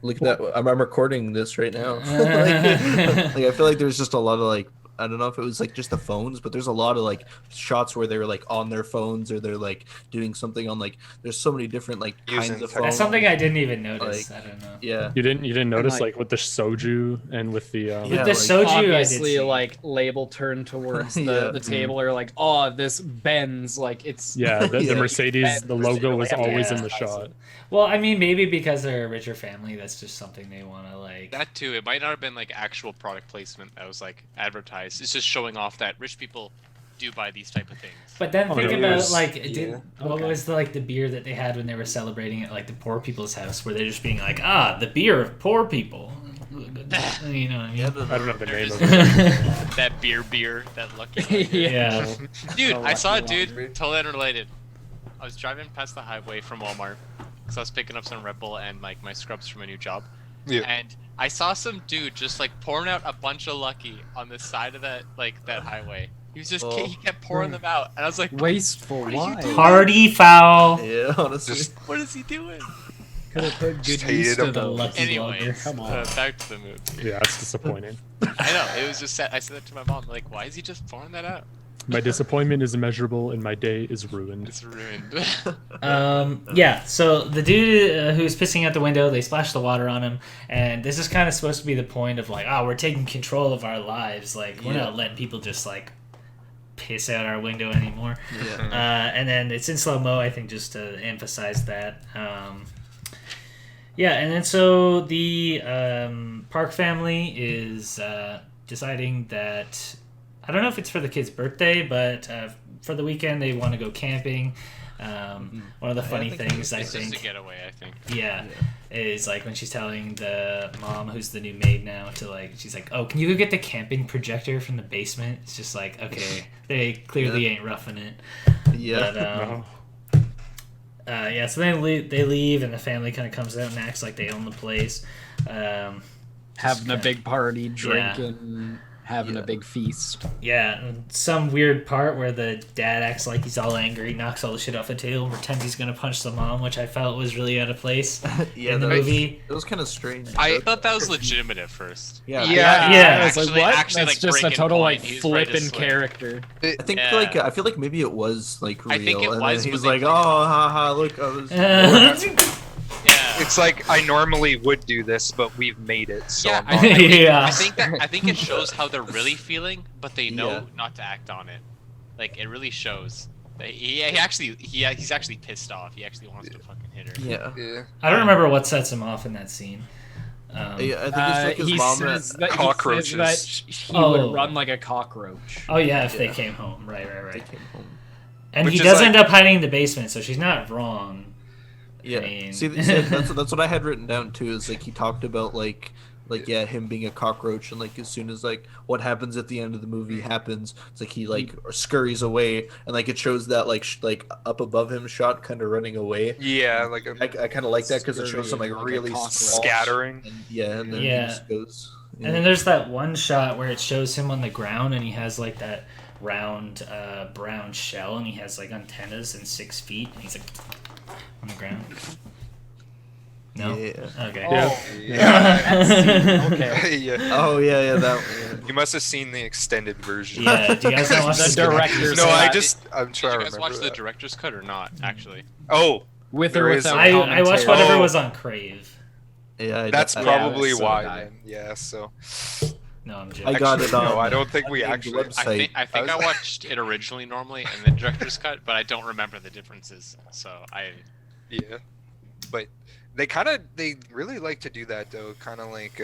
look at that. I'm recording this right now. like I feel like there's just a lot of like I don't know if it was like just the phones, but there's a lot of like shots where they're like on their phones or they're like doing something on like there's so many different like Using kinds of tech- phones. That's something I didn't even notice. I don't know. Yeah. You didn't notice like- like with the soju and with the Yeah, With the like- soju, I did Obviously, see. like label turned towards Yeah. the table, or like, oh, this Benz, like it's yeah the Yeah. Mercedes, the logo was always in the Yeah. shot. Well, I mean, maybe because they're a richer family, that's just something they want to like. That too. It might not have been like actual product placement that was like advertised. It's just showing off that rich people do buy these type of things. But then Oh, think no, it about was- like, yeah. what was the beer that they had when they were celebrating at like the poor people's house, where they're just being like, the beer of poor people. You know what I mean? Yeah, I don't know the They're name just- of it. That beer, that lucky. Yeah. Dude, Oh, I saw a lucky dude laundry. totally unrelated. I was driving past the highway from Walmart because I was picking up some Red Bull and like my scrubs from a new job. Yeah. And I saw some dude just like pouring out a bunch of Lucky on the side of that highway. He was just Oh. he kept pouring them out, and I was like, wasteful. What are you Why? doing? Party foul. Yeah, honestly. Just "What is he doing?" Could have put Just good use hated to him. the Lucky Anyways, Come on. back to the movie. Yeah, it's disappointing. I know it was just I said that to my mom, like, why is he just pouring that out? My disappointment is immeasurable and my day is ruined. It's ruined. Yeah, so the dude who's pissing out the window, they splash the water on him, and this is kind of supposed to be the point of like, we're taking control of our lives. Like, we're Yeah. not letting people just like piss out our window anymore. Yeah. And then it's in slow mo, I think, just to emphasize that. Yeah, and then so the Park family is deciding that I don't know if it's for the kid's birthday, but for the weekend they want to go camping. One of the funny think things I It's just think, a getaway, I think. yeah, is like when she's telling the mom, who's the new maid now, to like, she's like, "Oh, can you go get the camping projector from the basement?" It's just like, okay, they clearly ain't roughing it. Yeah. But, No. yeah, so they leave, and the family kind of comes out and acts like they own the place. Having a kinda- big party, Yeah. drinking, having Yeah. a big feast. Yeah, and some weird part where the dad acts like he's all angry, knocks all the shit off the table, pretends he's gonna punch the mom, which I felt was really out of place Yeah, in the that was- movie. It was kind of strange. I thought that was legitimate at first. Yeah. Yeah. I was like, Actually- what? actually, That's like, just a breaking total point. like He's ready to flipping swing. character. I think Yeah. like I feel like maybe it was like real, I think it and was, then but he's they like, played it "Oh, haha, look, I was." Yeah. It's like I normally would do this, but we've made it. So Yeah, I'm I, not- I think, Yeah. I think it shows how they're really feeling, but they know Yeah. not to act on it. Like it really shows. He's actually pissed off. He actually wants to fucking hit her. Yeah. yeah. I don't remember what sets him off in that scene. Yeah, I think it's like his he mom. says that, Cockroaches. he says that he Oh. would run like a cockroach. Oh yeah, if they Yeah. came home, right. They came home. And Which he is does like- end up hiding in the basement, so she's not wrong. Yeah. mean- See, that's what I had written down too. Is like he talked about like yeah, him being a cockroach, and like as soon as like what happens at the end of the movie happens, it's like he like scurries away, and like it shows that like like up above him shot kind of running away. Yeah, like I kind of like that because it shows some like Scurrying like a really cockroach. small scattering. And, yeah, and then Yeah. he just goes. Yeah. And then there's that one shot where it shows him on the ground, and he has like that round brown shell, and he has like antennas and 6 feet, and he's like on the ground. No. Yeah. Okay. Yeah. Yeah. Okay. yeah. Oh yeah, that. Yeah. You must have seen the extended version. Yeah. Do you guys not watch The this? director's No, cut. I Did I'm you trying to guys remember watch the that. director's cut or not? Actually, Oh, With or There is without I watched commentary. whatever Oh. was on Crave. Yeah, that's I, probably that's so why. bad. Then. Yeah. So No, I'm joking. I got Actually, it on. No, I don't think we I think actually. the website. I think I was- watched it originally normally and then director's cut, but I don't remember the differences. So Yeah, but they really like to do that though. Kind of like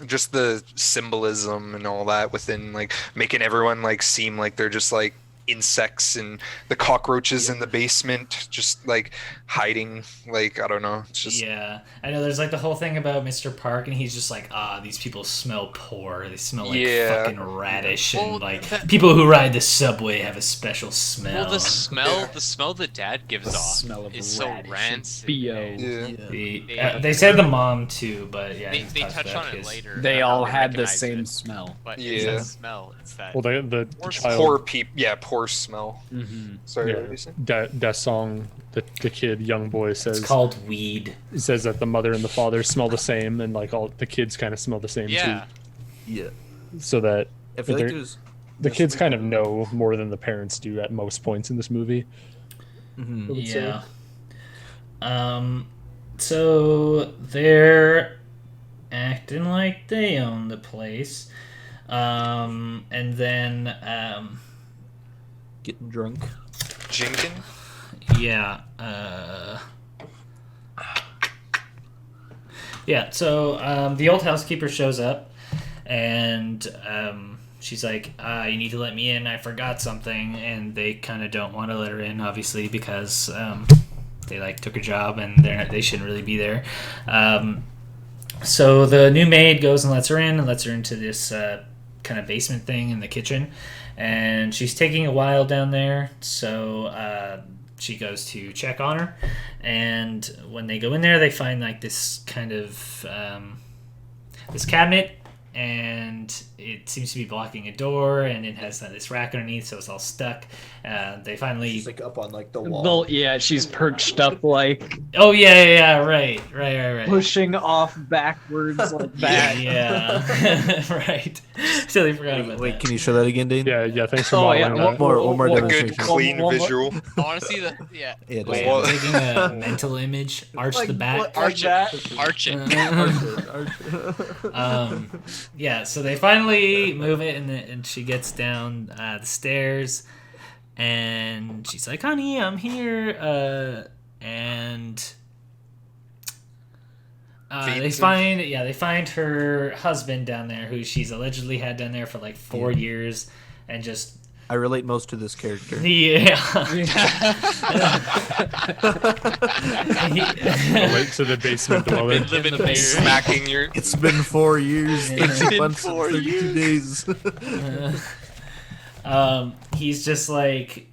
just the symbolism and all that within like making everyone like seem like they're just like insects and the cockroaches in the basement, just like hiding. Like I don't know. It's just Yeah, I know. There's like the whole thing about Mr. Park, and he's just like, these people smell poor. They smell like Yeah. fucking radish, Well, and like people who ride the subway have a special smell. Well, the smell the dad gives The off smell of is so radish and rancid. BO. yeah. They said the mom too, but yeah, They he talks touch about on it his- later. They how all had the recognize same it, smell. but it's Yeah. that smell. It's that. Well, the Poor child, Poor people. Yeah, poor smell. Mm-hmm. Sorry, Yeah. what did you say? that song, the kid, young boy says It's called weed. says that the mother and the father smell the same, and like all the kids kind of smell the same yeah. Yeah. too. So that I feel like they're- there's the kids kind of know more than the parents do at most points in this movie. Mhm. I would say. Yeah. So they're acting like they own the place. And then getting drunk. Jinkin? yeah, yeah, so the old housekeeper shows up and she's like, you need to let me in, I forgot something, and they kind of don't want to let her in, obviously, because they like took her job and they shouldn't really be there. So the new maid goes and lets her in and lets her into this kind of basement thing in the kitchen, and she's taking a while down there, so she goes to check on her, and when they go in there they find like this kind of this cabinet, and it seems to be blocking a door, and it has this rack underneath, so it's all stuck. They finally She's like up on like the wall. Well, yeah, she's perched up like oh yeah, right pushing off backwards like that. yeah right. Totally forgot about Wait, that. can you show that again, Dane? Yeah. Thanks for Oh, yeah, modeling that. One more A demonstration. good clean visual. Honestly, Yeah, Wait, just- I'm taking a mental image. Arch the back. arch it. Arch it. Yeah, so they finally move it, and she gets down the stairs, and she's like, "Honey, I'm here," and they find her husband down there, who she's allegedly had down there for like 4 years, and just I relate most to this character. yeah. Relate to the basement dweller. Living the there. Smacking your. It's been 4 years, It's 13 been months, and 4 32 days. He's just like,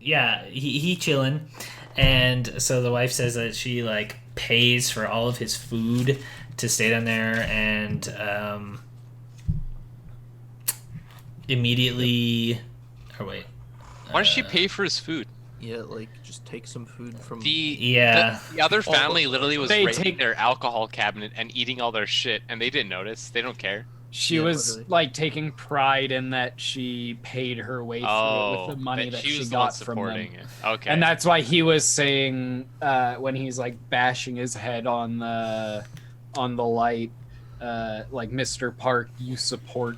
yeah, he chilling, and so the wife says that she like pays for all of his food to stay down there, and immediately, or wait, Why does she pay for his food? Yeah, like just take some food from. Yeah. The other family literally was They raiding take- their alcohol cabinet and eating all their shit, and they didn't notice. They don't care. She Yeah, was literally. like taking pride in that she paid her way through it with the money that she she was the one got from them. supporting it. Okay. And that's why he was saying when he's like bashing his head on the light, like, Mr. Park, you support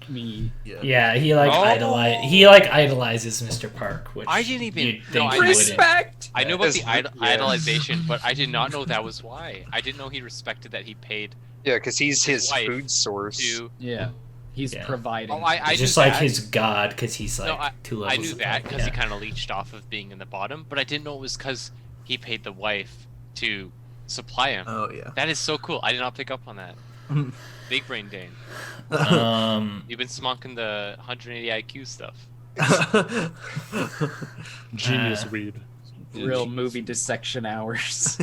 me. Yeah, he Oh. idolizes Mr. Park, which I didn't even- you'd no, think I he didn't. wouldn't. Respect. I know about the Yeah. idolization, but I did not know that was why. I didn't know he respected that he paid Yeah, because he's his wife food source. to. Yeah, he's Yeah. providing. Oh, I He's knew just like that. his god, because he's like No, 2 I levels. knew above. that because he Yeah. kind of leached off of being in the bottom, but I didn't know it was because he paid the wife to supply him. Oh yeah. That is so cool. I did not pick up on that. Big brain Dane. You've been smonking the 180 IQ stuff. Genius weed. Real movie dissection hours.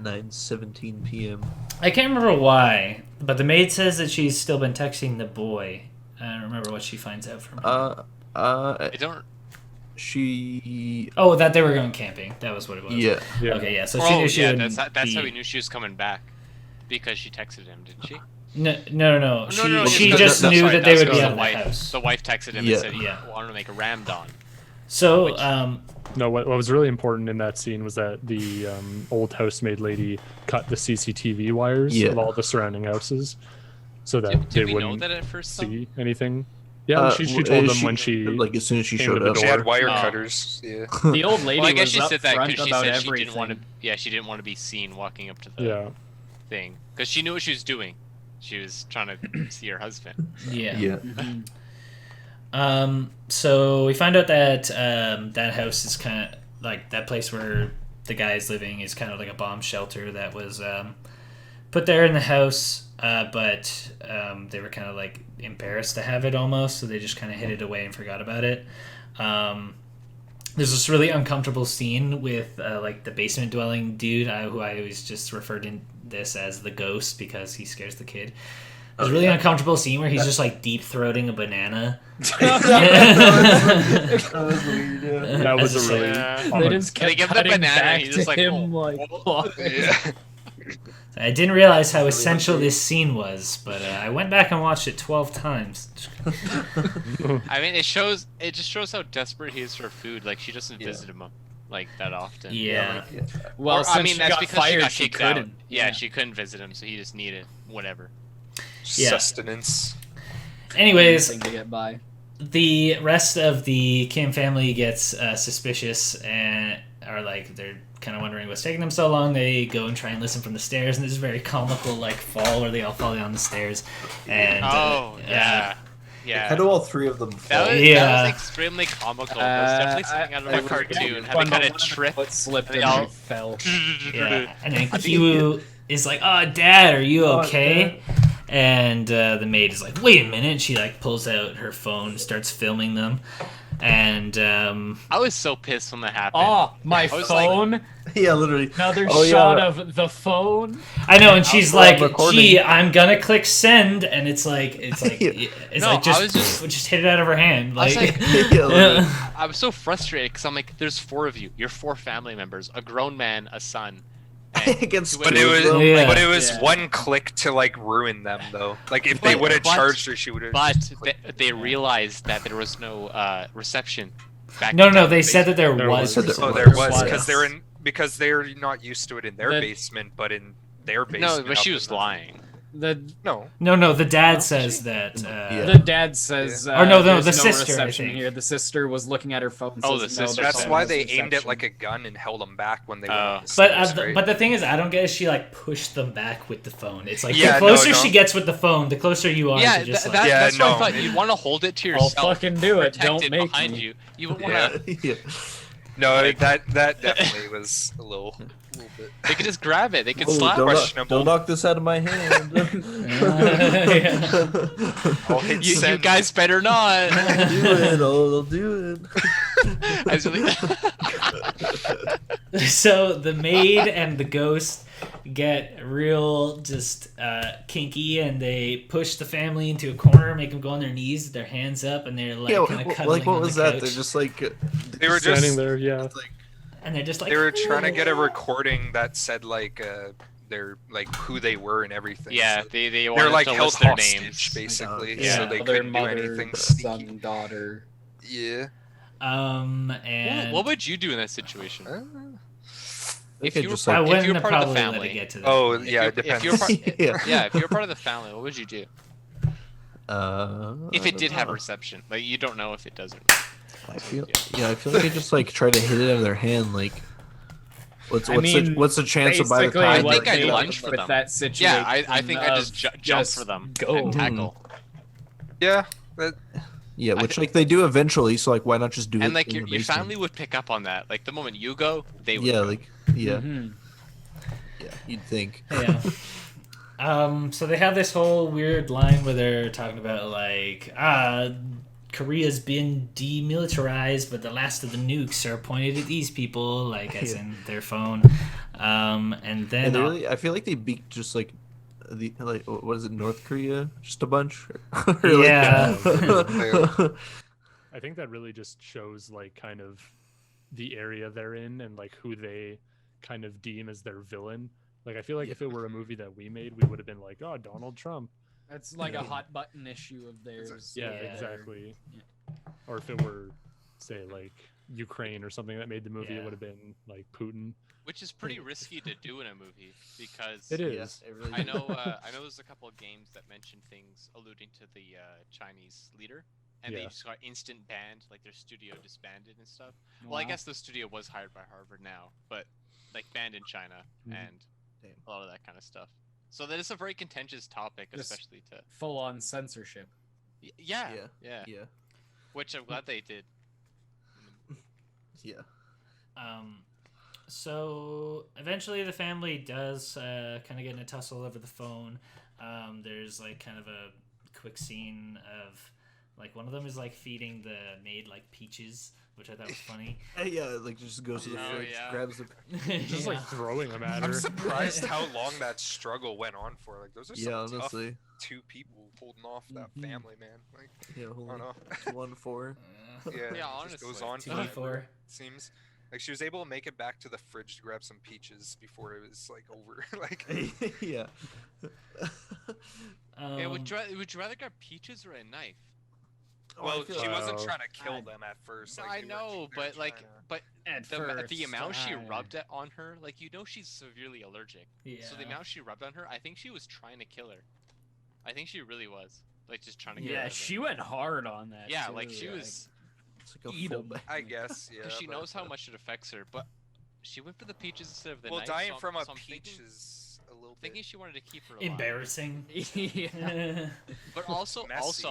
9:17 p.m. I can't remember why, but the maid says that she's still been texting the boy. I don't remember what she finds out from him. I don't. She. Oh, that they were going camping. That was what it was. Yeah. Yeah. Okay, yeah. So she knew she yeah, wouldn't that's how be- we knew she was coming back, because she texted him, didn't she? No. She no, just no, knew sorry, that they was would be because out of the wife, house. The wife texted him Yeah. and said he Yeah. wanted to make a ramdon. So, Which- No, what was really important in that scene was that the old housemaid lady cut the CCTV wires Yeah. of all the surrounding houses, so that Did they we know wouldn't that at first? Though? see anything. Yeah, she told them when she like as soon as she came to showed the up. She door. had wire Oh. cutters. Yeah. The old lady Well, I guess was she up said that front because she about said everything. she didn't want to. Yeah, she didn't want to be seen walking up to the Yeah, thing because she knew what she was doing. She was trying to see her husband. yeah. Yeah. So we find out that that house is kind of like that place where the guy is living is kind of like a bomb shelter that was put there in the house, but they were kind of like embarrassed to have it almost, so they just kind of hid it away and forgot about it. There's this really uncomfortable scene with like the basement dwelling dude, who I always just referred in this as the ghost because he scares the kid. There's a really uncomfortable scene where he's just like deep throating a banana. That was weird. Yeah. That was That's a really. Yeah. They just They kept give the cutting banana, back he's to just like, him, oh. like, Yeah. I didn't realize how essential this scene was, but I went back and watched it 12 times. I mean, it just shows how desperate he is for food. Like, she doesn't Yeah. visit him like that often. Yeah. well, Or, since I mean, she that's got because fired, she got she kicked out. couldn't. Yeah, she couldn't visit him, so he just needed whatever. Yeah. Sustenance. Anyways, Anything to get by. the rest of the Kim family gets suspicious and are like they're kind of wondering what's taking them so long. They go and try and listen from the stairs, and there's a very comical like fall where they all fall down the stairs. And Oh, yeah. Yeah. How do all three of them fall? That Yeah. was extremely comical. That was definitely something out of a cartoon. How they kind of trip. Foot slipped They and all- they fell. yeah, and then Kiwoo is like, "Oh, Dad, are you okay?" And the maid is like, "Wait a minute!" And she like pulls out her phone, starts filming them, and I was so pissed when that happened. Oh, my I was like- phone! Yeah, literally. Another Oh, yeah. shot of the phone. I know, and she's While I'm like, recording. "Gee, I'm gonna click send," and it's like Yeah. it's No, like just I was just- hit it out of her hand. I was Like, like- Yeah, literally. I was so frustrated because I'm like, there's 4 of you. You're 4 family members, a grown man, a son. And Against whoever- But it was, Yeah. but it was Yeah. one click to like ruin them though. Like if they But- would have but- charged her, she would have. But they realized that there was no reception. Back no, in no, the they said that there There was. was. Oh, reception. there was was. because they're not used to it in their The- basement, but in their No, basement. but she up was in the- lying. The No, No, the dad No, says that. Yeah. the dad says. Or no, there's the sister, I reception think. here. The sister was looking at her phone. Oh, says, the "No, sister there's that's said no why they aimed it reception." like a gun and held them back when they Oh. went up the But stairs, right? but the thing is, I don't get is she like pushed them back with the phone. It's like Yeah, the closer no. she gets with the phone, the closer you are Yeah, to just like. Yeah, that's what I no. thought. You want to hold it to I'll yourself. fucking do it. Protect Don't it make behind me. you. You would want Yeah. to. Yeah. No, Like- that definitely was a little bit. They could just grab it. They could Oh, slap. questionable. don't knock this out of my hand. I'll hit You send. guys better not. do it. Oh, they'll do it. I was really- So the maid and the ghost get real just kinky, and they push the family into a corner, make them go on their knees, with their hands up, and they're like Yeah, kind of cuddling like what on was the that? couch. They're just like They were Standing just there, yeah. like and they're just like they were trying to get a recording that said like their like who they were and everything. yeah, So they they're wanted like to held list their hostage names. basically, Yeah. so they Father, couldn't do mother, anything sneaky. son, daughter. Yeah. and What would you do in that situation? If could you were just, I part, like- if you wouldn't were have part of the probably let it family, get to that. Oh point. yeah, you- it depends. if you're part- yeah. yeah, if you were part of the family, what would you do? If I it did don't have know. reception, like you don't know if it does or I feel like they just like try to hit it out of their hand. Like, what's I mean, what's the chance of by the Basically, time? I what think I'd they lunge did for with them. that situation. Yeah, I think I just of jump for them Go. and tackle. Yeah, that, Yeah, I which like they do eventually. So like, why not just do it? And like in your the your basement? family would pick up on that. Like the moment you go, they would. Yeah, go. like yeah, Mhm. yeah. You'd think. Yeah. So they have this whole weird line where they're talking about like Korea's been demilitarized, but the last of the nukes are pointed at these people, like as Yeah. in their phone. And then And they really, I feel like they beat just like the like what is it, North Korea? Just a bunch. Or, like- Yeah. I think that really just shows like kind of the area they're in and like who they kind of deem as their villain. Like I feel like if it were a movie that we made, we would have been like, oh, Donald Trump. That's like a hot button issue of theirs. Yeah, Yeah. exactly. Or if it were, say, like Ukraine or something that made the movie, Yeah. it would have been like Putin. Which is pretty risky to do in a movie because It Yeah, is. it really I know there's a couple of games that mention things alluding to the Chinese leader, and they Yeah. just got instant banned, like their studio disbanded and stuff. Well, I Wow. guess the studio was hired by Harvard now, but like banned in China Mhm. and Damn. a lot of that kind of stuff. So that is a very contentious topic, Just- especially to Full on censorship. yeah, Yeah. yeah. Yeah. Which I'm glad they did. Yeah. So eventually the family does kind of get in a tussle over the phone. There's like kind of a quick scene of like one of them is like feeding the maid like peaches, which I thought was funny. Yeah, like just goes to the Oh, fridge, yeah. grabs the. Just like throwing them at her. I'm surprised how long that struggle went on for. Like, those are some Yeah, tough honestly. two people holding off that Mhm. family, man. Like, Yeah, I don't holy know. 1-4. Yeah, Yeah, it just goes honestly. on 2v4. forever, it seems. Like, she was able to make it back to the fridge to grab some peaches before it was like over. Like, Yeah. Yeah, would you rather grab peaches or a knife? well, I feel she like- wasn't Wow. trying to kill I- them at first. No, Like, I they were- know, they were but like, trying to- but At the first, amount she I- rubbed it on her, like you know, she's severely allergic. Yeah. So the amount she rubbed on her, I think she was trying to kill her. I think she really was, like just trying to get. Yeah, rid of she it. went hard on that. Yeah, too, like she like- was, It's like a Eat full 'em. bag. I guess, yeah. because she but- knows how much it affects her, but she went for the peaches instead of the Well, knife. dying so from a so I'm peach thinking, is a little thinking bit. she wanted to keep her alive. Embarrassing. yeah. But also, Messy.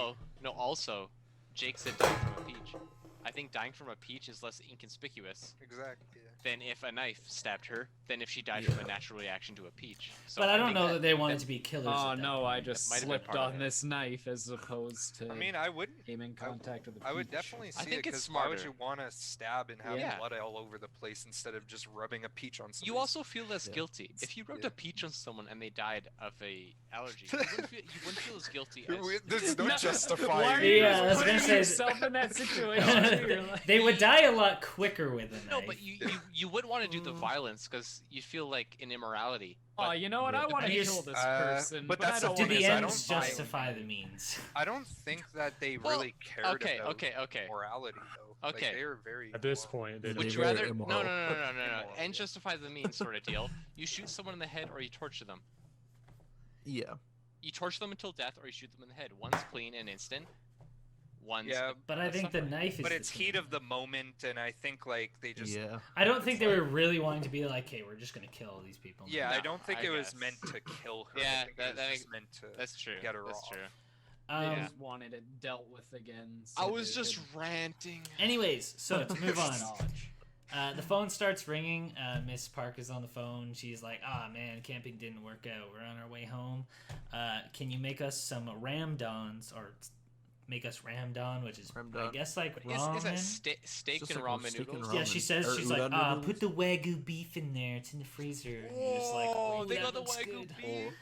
also, Jake said dying from a peach. I think dying from a peach is less inconspicuous Exactly. Yeah. than if a knife stabbed her, than if she died Yeah. from a natural reaction to a peach. So But I don't think know that they wanted to be killers. Oh at that no, point. I just might have been slipped part of on it. this knife as opposed to I mean, I wouldn't. came in contact with the I would peach. definitely see think it it's because why would smarter. you want to stab and have Yeah. blood all over the place instead of just rubbing a peach on somebody? You also feel less Yeah. guilty. If you rubbed Yeah. a peach on someone and they died of a allergy, you wouldn't feel as guilty as. There's no Why justifying. are you Yeah, I was putting gonna say- yourself in that situation? You're like- They would die a lot quicker with a knife. No, but you wouldn't want to do the violence because you feel like an immorality. Oh, But you know what? I want to Here's- kill this Uh, person, but but that's I the don't Do want thing the is, I ends don't buy- justify the means? I don't think that they Well, really cared okay, about okay. morality though. Like, Okay. they were very At this well, point, they Would Would They're you very rather? immoral. No. Immoral, And yeah. justify the means sort of deal. You shoot someone in the head or you torture them. Yeah. You torture them until death or you shoot them in the head. One's clean and instant. One's Yeah, But I think the knife is. but the it's thing. heat of the moment, and I think like they just. Yeah. I don't think they were really wanting to be like, "Hey, we're just gonna kill all these people." Yeah, No, I don't think I it was guess. meant to kill her. Yeah, I think that- it was that just makes- meant to. That's true. Get her That's off. true. They Um, just wanted it dealt with again. I so was they just could ranting. anyways, so to move on. dodge. The phone starts ringing. Miss Park is on the phone. She's like, "Ah, man, camping didn't work out. We're on our way home. Can you make us some ramdons or make us ramdon, which is I Ramdon. guess like Is ramen." that steak Just and like ramen steak and noodles? ramen. Yeah, she says Or she's like, udon noodles? put the wagyu beef in there. It's in the freezer. And you're just like, Oh, they that got the looks wagyu good." beef.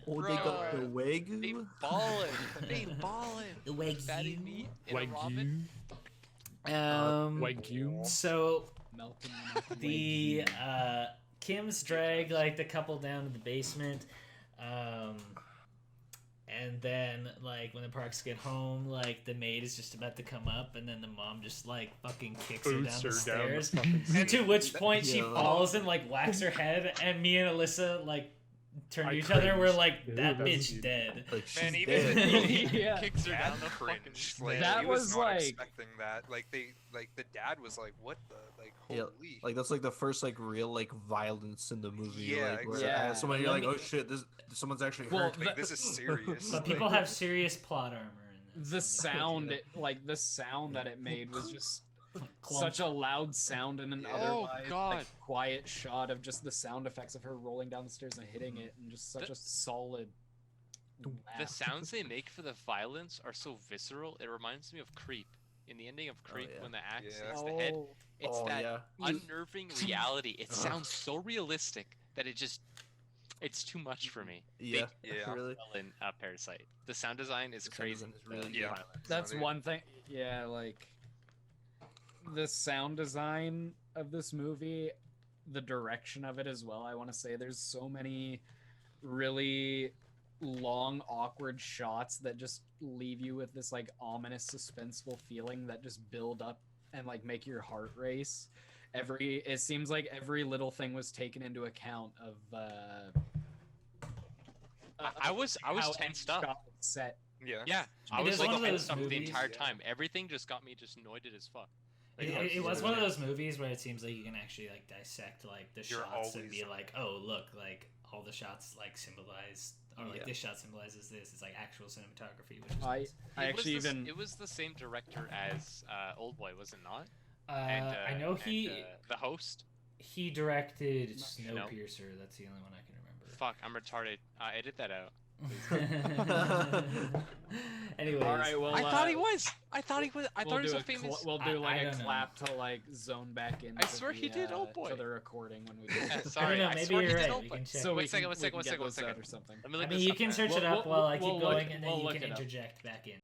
Oh, they got the Bro. They wagyu. ballin'. They ballin'. The Fatty meat in a Wagyu. ramen. Wagyu. So Melting the wagyu. Kims drag like the couple down to the basement, and then like when the Parks get home, like the maid is just about to come up, and then the mom just like fucking kicks her down Boots the her down the stairs. fucking stairs. To which point she Yeah. falls and like whacks her head, and me and Alyssa like turn to I each other. And we're cringed. like, Dude, that that's bitch huge. dead. Like she's Man, dead. yeah. Kicks her Dad down the fucking cringed. stairs. Like, That he was was not like- expecting that. Like the dad was like, "What the like? Yeah, Holy!" like that's like the first like real like violence in the movie. Yeah, like, where exactly. someone Yeah. you're Let like, me- oh shit, this someone's actually Well, hurt. Like, this is serious. But people have serious plot armor in this. The sound, the sound that it made was just Clump. such a loud sound in an Yeah. otherwise Oh, God. like, quiet shot of just the sound effects of her rolling down the stairs and hitting it, and just such The- a solid. The laugh. sounds they make for the violence are so visceral. It reminds me of Creep. In the ending of Creep, yeah. when the axe Yeah. hits the head, Oh, it's Oh, that yeah. unnerving reality. It sounds so realistic that it's too much for me. Yeah, Yeah. really. Well, in Parasite, the sound design is The sound crazy. design is really The good. violence. that's Sounded- one thing. Yeah, like the sound design of this movie, the direction of it as well. I want to say there's so many really long awkward shots that just leave you with this like ominous suspenseful feeling that just build up and like make your heart race. It seems like every little thing was taken into account of I was how tensed each up. shot was set. Yeah. Yeah, I It was is like one of tensed those up the movies- entire Yeah. time. Everything just got me just annoyed as fuck. Like, I It was so one of annoyed. those movies where it seems like you can actually like dissect like the You're shots and always- be like, oh look, like all the shots like symbolize or like Yeah. this shot symbolizes this. It's like actual cinematography, which is I nice. It was the same director as Oldboy, was it not? I know the host. he directed Not sure. Snowpiercer. That's the only one I can remember. Fuck, I'm retarded. Edit that out. Anyways, All right, well, I thought he was. I thought he was. I we'll thought he was do a famous. We'll do I like a don't know. clap to like zone back in. I swear he did Old Boy. To the recording when we Yeah, get I sorry, don't know. I Maybe swear he you're did right. We Oldboy. can check. so Wait we a second, can, one second, we can one get second, those one out second. or something. Let me I look mean, this you up, can man. search it up while I keep going, and then you look can it up. interject back in.